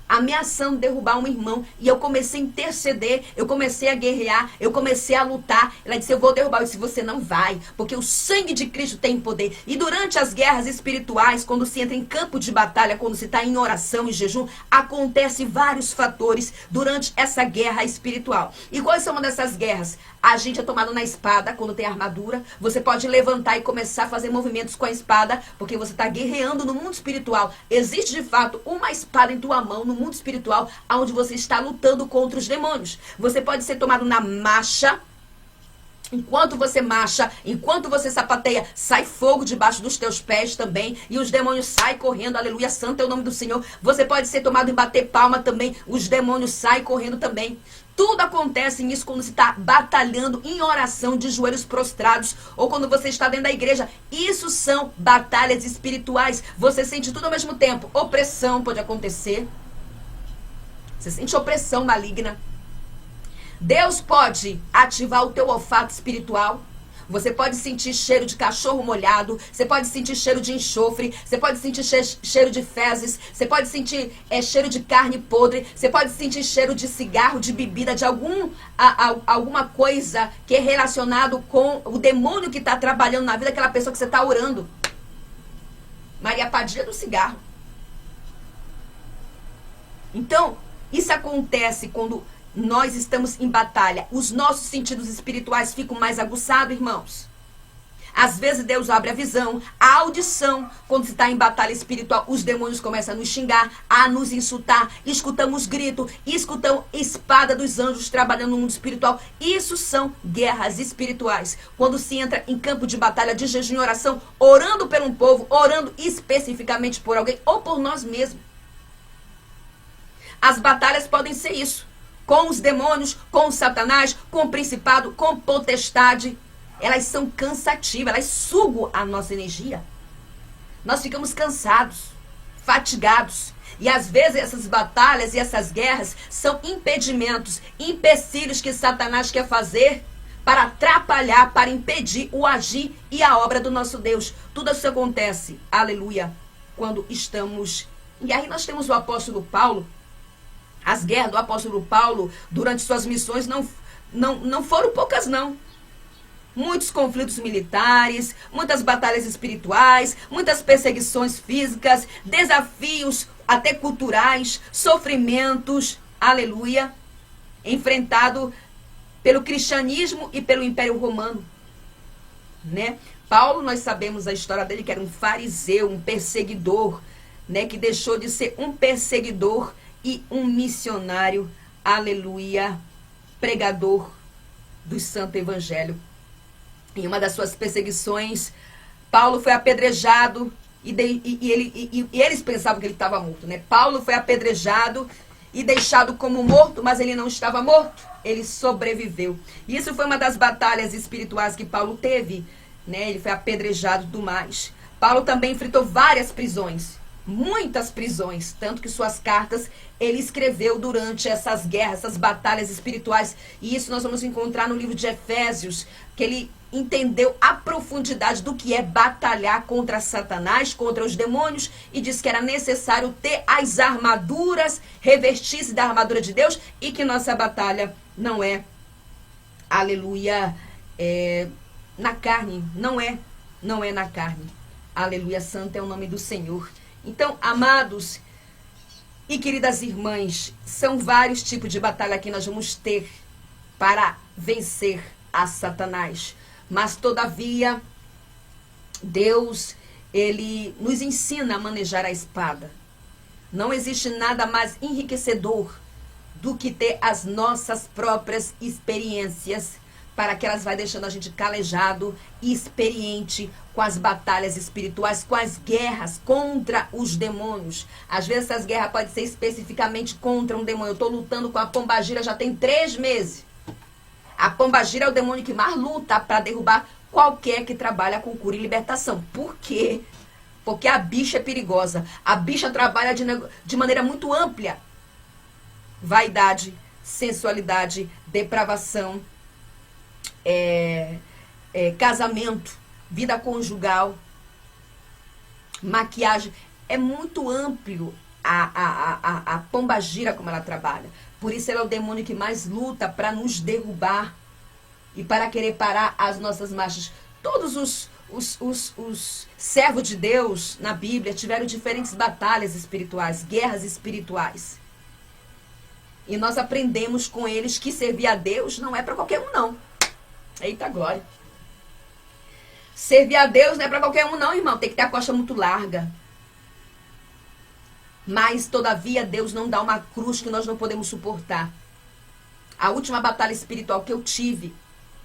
ameaçando derrubar um irmão. E eu comecei a interceder, eu comecei a guerrear, eu comecei a lutar. Ela disse, eu vou derrubar. Eu disse, você não vai, porque o sangue de Cristo tem poder. E durante as guerras espirituais, quando se entra em campo de batalha, quando se está em oração e jejum, acontecem vários fatores durante essa guerra espiritual. E quais são uma dessas guerras? A gente é tomado na espada, quando tem armadura. Você pode levantar e começar a fazer movimentos com a espada, porque você está guerreando no mundo espiritual. Existe, de fato, uma espada em tua mão, no mundo espiritual, onde você está lutando contra os demônios. Você pode ser tomado na marcha. Enquanto você marcha, enquanto você sapateia, sai fogo debaixo dos teus pés também. E os demônios saem correndo, aleluia, santo é o nome do Senhor. Você pode ser tomado em bater palma também. Os demônios saem correndo também. Tudo acontece nisso quando você está batalhando em oração de joelhos prostrados ou quando você está dentro da igreja. Isso são batalhas espirituais. Você sente tudo ao mesmo tempo. Opressão pode acontecer. Você sente opressão maligna. Deus pode ativar o teu olfato espiritual. Você pode sentir cheiro de cachorro molhado, você pode sentir cheiro de enxofre, você pode sentir cheiro de fezes, você pode sentir cheiro de carne podre, você pode sentir cheiro de cigarro, de bebida, de alguma coisa que é relacionado com o demônio que está trabalhando na vida daquela pessoa que você está orando. Maria Padilha do cigarro. Então, isso acontece quando nós estamos em batalha, os nossos sentidos espirituais ficam mais aguçados, irmãos. Às vezes Deus abre a visão, a audição. Quando se está em batalha espiritual, os demônios começam a nos xingar, a nos insultar. Escutamos grito, escutamos espada dos anjos trabalhando no mundo espiritual. Isso são guerras espirituais. Quando se entra em campo de batalha, de jejum e oração, orando por um povo, orando especificamente por alguém ou por nós mesmos. As batalhas podem ser isso. Com os demônios, com o Satanás, com o principado, com potestade. Elas são cansativas, elas sugam a nossa energia. Nós ficamos cansados, fatigados. E às vezes essas batalhas e essas guerras são impedimentos, empecilhos que Satanás quer fazer para atrapalhar, para impedir o agir e a obra do nosso Deus. Tudo isso acontece, aleluia, quando estamos... E aí nós temos o apóstolo Paulo. As guerras do apóstolo Paulo durante suas missões não foram poucas, não. Muitos conflitos militares, muitas batalhas espirituais, muitas perseguições físicas, desafios até culturais, sofrimentos, aleluia, enfrentado pelo cristianismo e pelo Império Romano, né? Paulo, nós sabemos a história dele, que era um fariseu, um perseguidor, né? Que deixou de ser um perseguidor e um missionário, aleluia, pregador do Santo Evangelho. Em uma das suas perseguições, Paulo foi apedrejado e eles pensavam que ele estava morto, né? Paulo foi apedrejado e deixado como morto, mas ele não estava morto, ele sobreviveu. E isso foi uma das batalhas espirituais que Paulo teve, né? Ele foi apedrejado e tudo mais. Paulo também enfrentou várias prisões, muitas prisões, tanto que suas cartas ele escreveu durante essas guerras, essas batalhas espirituais. E isso nós vamos encontrar no livro de Efésios, que ele entendeu a profundidade do que é batalhar contra Satanás, contra os demônios, e disse que era necessário ter as armaduras, revestir-se da armadura de Deus, e que nossa batalha não é, aleluia, na carne, não é na carne. Aleluia, santo é o nome do Senhor. Então, amados e queridas irmãs, são vários tipos de batalha que nós vamos ter para vencer a Satanás. Mas, todavia, Deus, ele nos ensina a manejar a espada. Não existe nada mais enriquecedor do que ter as nossas próprias experiências, para que elas vão deixando a gente calejado e experiente com as batalhas espirituais, com as guerras contra os demônios. Às vezes essas guerras podem ser especificamente contra um demônio. Eu estou lutando com a pombagira já tem 3 meses. A pombagira é o demônio que mais luta para derrubar qualquer que trabalha com cura e libertação. Por quê? Porque a bicha é perigosa. A bicha trabalha de maneira muito ampla. Vaidade, sensualidade, depravação, casamento, vida conjugal, maquiagem. É muito amplo a pombagira como ela trabalha. Por isso ela é o demônio que mais luta para nos derrubar e para querer parar as nossas marchas. Todos os servos de Deus na Bíblia tiveram diferentes batalhas espirituais, guerras espirituais. E nós aprendemos com eles que servir a Deus não é para qualquer um, não. Eita glória. Servir a Deus não é para qualquer um, não, irmão. Tem que ter a costa muito larga. Mas, todavia, Deus não dá uma cruz que nós não podemos suportar. A última batalha espiritual que eu tive,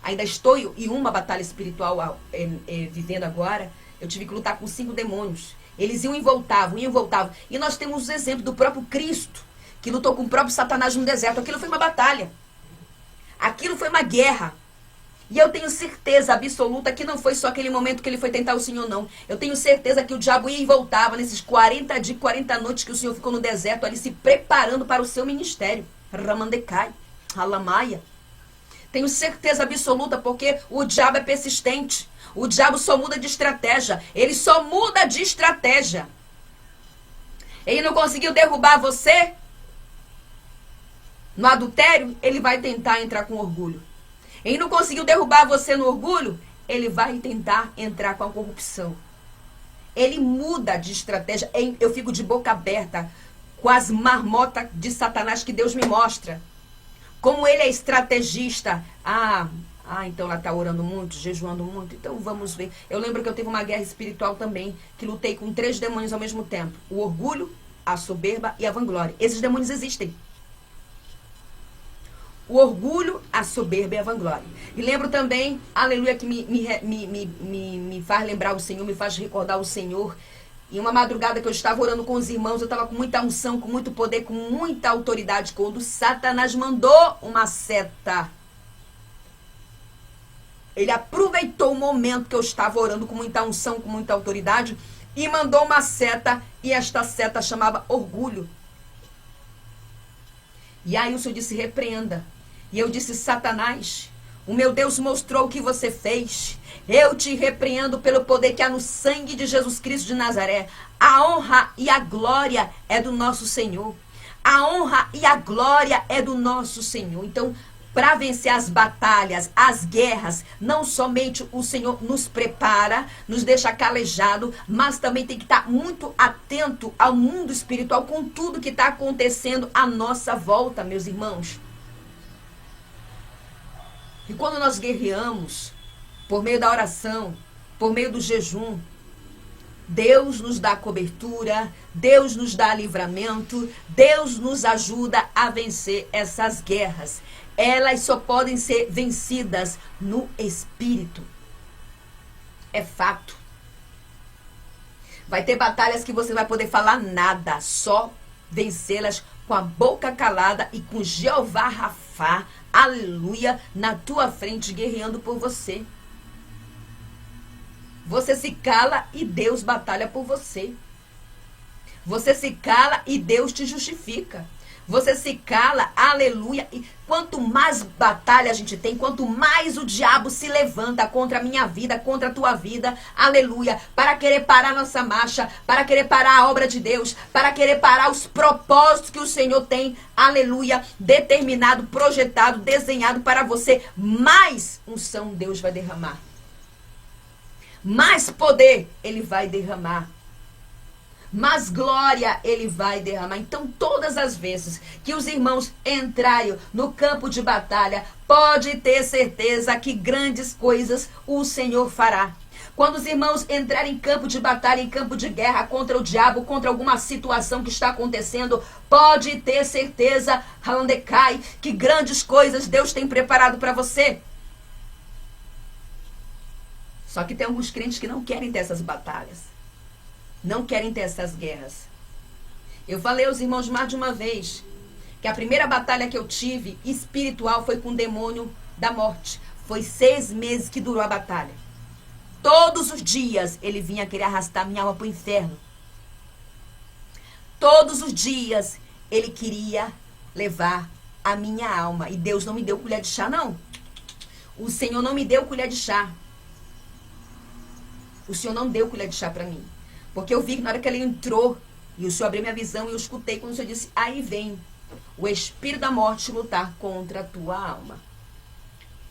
ainda estou em uma batalha espiritual vivendo agora, eu tive que lutar com 5 demônios. Eles iam e voltavam, iam e voltavam. E nós temos o exemplo do próprio Cristo, que lutou com o próprio Satanás no deserto. Aquilo foi uma batalha. Aquilo foi uma guerra. E eu tenho certeza absoluta que não foi só aquele momento que ele foi tentar o Senhor, não. Eu tenho certeza que o diabo ia e voltava nesses 40 dias, 40 noites que o Senhor ficou no deserto, ali se preparando para o seu ministério. Ramandecai, Alamaia. Tenho certeza absoluta, porque o diabo é persistente. O diabo só muda de estratégia. Ele só muda de estratégia. Ele não conseguiu derrubar você no adultério, ele vai tentar entrar com orgulho. Ele não conseguiu derrubar você no orgulho, ele vai tentar entrar com a corrupção. Ele muda de estratégia. Eu fico de boca aberta com as marmotas de Satanás que Deus me mostra. Como ele é estrategista. Então ela está orando muito, jejuando muito. Então vamos ver. Eu lembro que eu tive uma guerra espiritual também, que lutei com 3 demônios ao mesmo tempo. O orgulho, a soberba e a vanglória. Esses demônios existem. O orgulho, a soberba e a vanglória. E lembro também, aleluia, que me faz lembrar o Senhor, me faz recordar o Senhor. E uma madrugada que eu estava orando com os irmãos, eu estava com muita unção, com muito poder, com muita autoridade, quando Satanás mandou uma seta. Ele aproveitou o momento que eu estava orando com muita unção, com muita autoridade, e mandou uma seta, e esta seta chamava orgulho. E aí o Senhor disse, repreenda. E eu disse, Satanás, o meu Deus mostrou o que você fez. Eu te repreendo pelo poder que há no sangue de Jesus Cristo de Nazaré. A honra e a glória é do nosso Senhor. A honra e a glória é do nosso Senhor. Então, para vencer as batalhas, as guerras, não somente o Senhor nos prepara, nos deixa calejado, mas também tem que estar muito atento ao mundo espiritual com tudo que está acontecendo à nossa volta, meus irmãos. E quando nós guerreamos, por meio da oração, por meio do jejum, Deus nos dá cobertura, Deus nos dá livramento, Deus nos ajuda a vencer essas guerras. Elas só podem ser vencidas no Espírito. É fato. Vai ter batalhas que você vai poder falar nada, só vencê-las com a boca calada e com Jeová Rafá, aleluia, na tua frente, guerreando por você. Você se cala e Deus batalha por você. Você se cala e Deus te justifica. Você se cala, aleluia. E quanto mais batalha a gente tem, quanto mais o diabo se levanta contra a minha vida, contra a tua vida, aleluia, para querer parar nossa marcha, para querer parar a obra de Deus, para querer parar os propósitos que o Senhor tem, aleluia, determinado, projetado, desenhado para você, mais unção Deus vai derramar. Mais poder Ele vai derramar. Mas glória Ele vai derramar. Então, todas as vezes que os irmãos entrarem no campo de batalha, pode ter certeza que grandes coisas o Senhor fará. Quando os irmãos entrarem em campo de batalha, em campo de guerra contra o diabo, contra alguma situação que está acontecendo, pode ter certeza, Ralandecai, que grandes coisas Deus tem preparado para você. Só que tem alguns crentes que não querem ter essas batalhas. Não querem ter essas guerras. Eu falei aos irmãos mais de uma vez que a primeira batalha que eu tive espiritual foi com o demônio da morte. Foi 6 meses que durou a batalha. Todos os dias ele vinha querer arrastar minha alma para o inferno. Todos os dias ele queria levar a minha alma. E Deus não me deu colher de chá, não. O Senhor não me deu colher de chá. O Senhor não deu colher de chá para mim. Porque eu vi que na hora que ele entrou, e o Senhor abriu minha visão, e eu escutei quando o Senhor disse, aí vem o espírito da morte lutar contra a tua alma.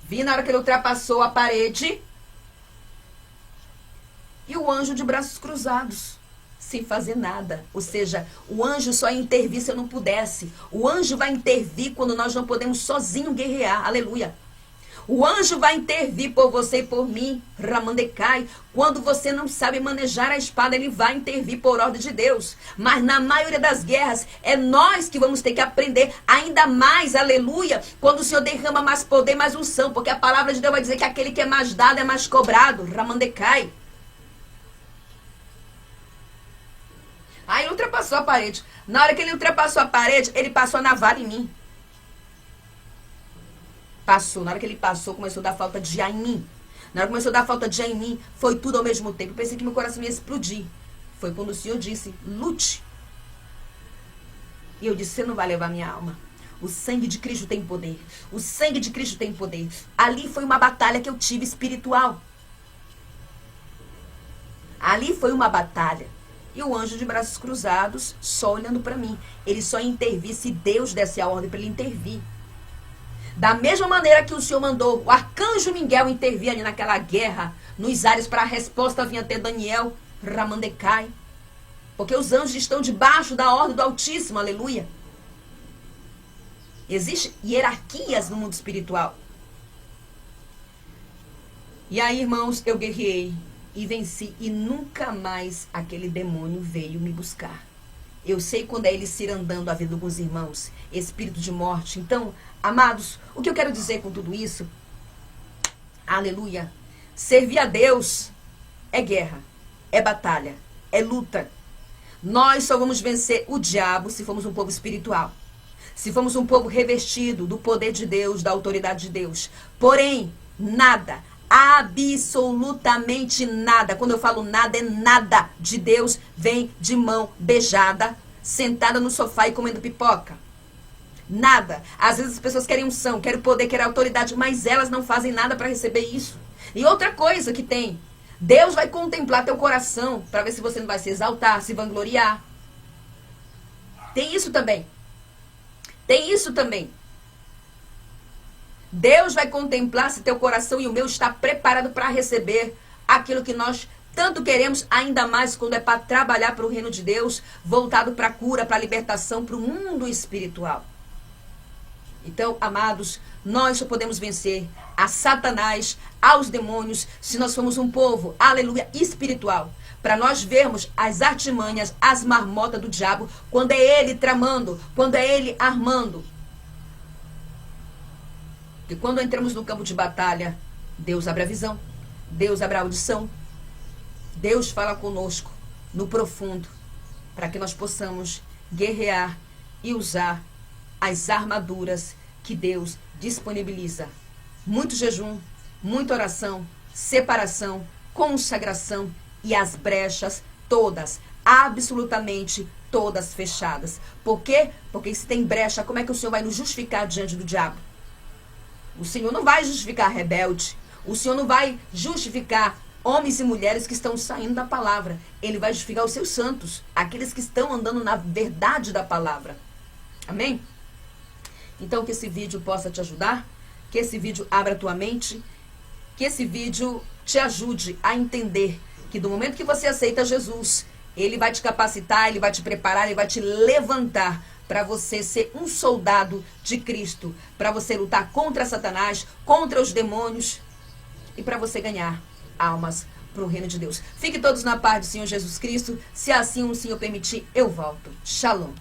Vi na hora que ele ultrapassou a parede, e o anjo de braços cruzados, sem fazer nada. Ou seja, o anjo só ia intervir se eu não pudesse. O anjo vai intervir quando nós não podemos sozinho guerrear. Aleluia. O anjo vai intervir por você e por mim, Ramandecai. Quando você não sabe manejar a espada, ele vai intervir por ordem de Deus. Mas na maioria das guerras, é nós que vamos ter que aprender ainda mais, aleluia, quando o Senhor derrama mais poder, mais unção. Porque a palavra de Deus vai dizer que aquele que é mais dado é mais cobrado, Ramandecai. Aí ele ultrapassou a parede. Na hora que ele ultrapassou a parede, ele passou a navalha em mim. Passou. Na hora que ele passou, começou a dar falta de ar em mim. Na hora que começou a dar falta de ar em mim, foi tudo ao mesmo tempo. Eu pensei que meu coração ia explodir. Foi quando o Senhor disse, lute. E eu disse, você não vai levar minha alma. O sangue de Cristo tem poder. O sangue de Cristo tem poder. Ali foi uma batalha que eu tive espiritual. Ali foi uma batalha. E o anjo de braços cruzados, só olhando para mim. Ele só ia intervir se Deus desse a ordem para ele intervir. Da mesma maneira que o Senhor mandou o arcanjo Miguel intervir ali naquela guerra, nos ares, para a resposta vir até Daniel, Ramandecai. Porque os anjos estão debaixo da ordem do Altíssimo, aleluia. Existem hierarquias no mundo espiritual. E aí, irmãos, eu guerreei e venci. E nunca mais aquele demônio veio me buscar. Eu sei quando é ele cirandando a vida de alguns irmãos. Espírito de morte. Então, amados, o que eu quero dizer com tudo isso? Aleluia. Servir a Deus é guerra, é batalha, é luta. Nós só vamos vencer o diabo se formos um povo espiritual. Se formos um povo revestido do poder de Deus, da autoridade de Deus. Porém, nada, absolutamente nada, quando eu falo nada, é nada de Deus, vem de mão beijada, sentada no sofá e comendo pipoca. Nada. Às vezes as pessoas querem unção, querem poder, querem autoridade, mas elas não fazem nada para receber isso. E outra coisa que tem, Deus vai contemplar teu coração para ver se você não vai se exaltar, se vangloriar. Tem isso também. Tem isso também. Deus vai contemplar se teu coração e o meu está preparado para receber aquilo que nós tanto queremos, ainda mais quando é para trabalhar para o reino de Deus, voltado para a cura, para a libertação, para o mundo espiritual. Então, amados, nós só podemos vencer a Satanás, aos demônios, se nós formos um povo, aleluia, espiritual. Para nós vermos as artimanhas, as marmotas do diabo, quando é ele tramando, quando é ele armando. E quando entramos no campo de batalha, Deus abre a visão, Deus abre a audição, Deus fala conosco no profundo, para que nós possamos guerrear e usar as armaduras que Deus disponibiliza. Muito jejum, muita oração, separação, consagração e as brechas todas, absolutamente todas fechadas. Por quê? Porque se tem brecha, como é que o Senhor vai nos justificar diante do diabo? O Senhor não vai justificar rebelde. O Senhor não vai justificar homens e mulheres que estão saindo da palavra. Ele vai justificar os seus santos, aqueles que estão andando na verdade da palavra. Amém? Então que esse vídeo possa te ajudar, que esse vídeo abra a tua mente, que esse vídeo te ajude a entender que do momento que você aceita Jesus, Ele vai te capacitar, Ele vai te preparar, Ele vai te levantar para você ser um soldado de Cristo, para você lutar contra Satanás, contra os demônios e para você ganhar almas para o reino de Deus. Fique todos na paz do Senhor Jesus Cristo. Se assim o Senhor permitir, eu volto. Shalom.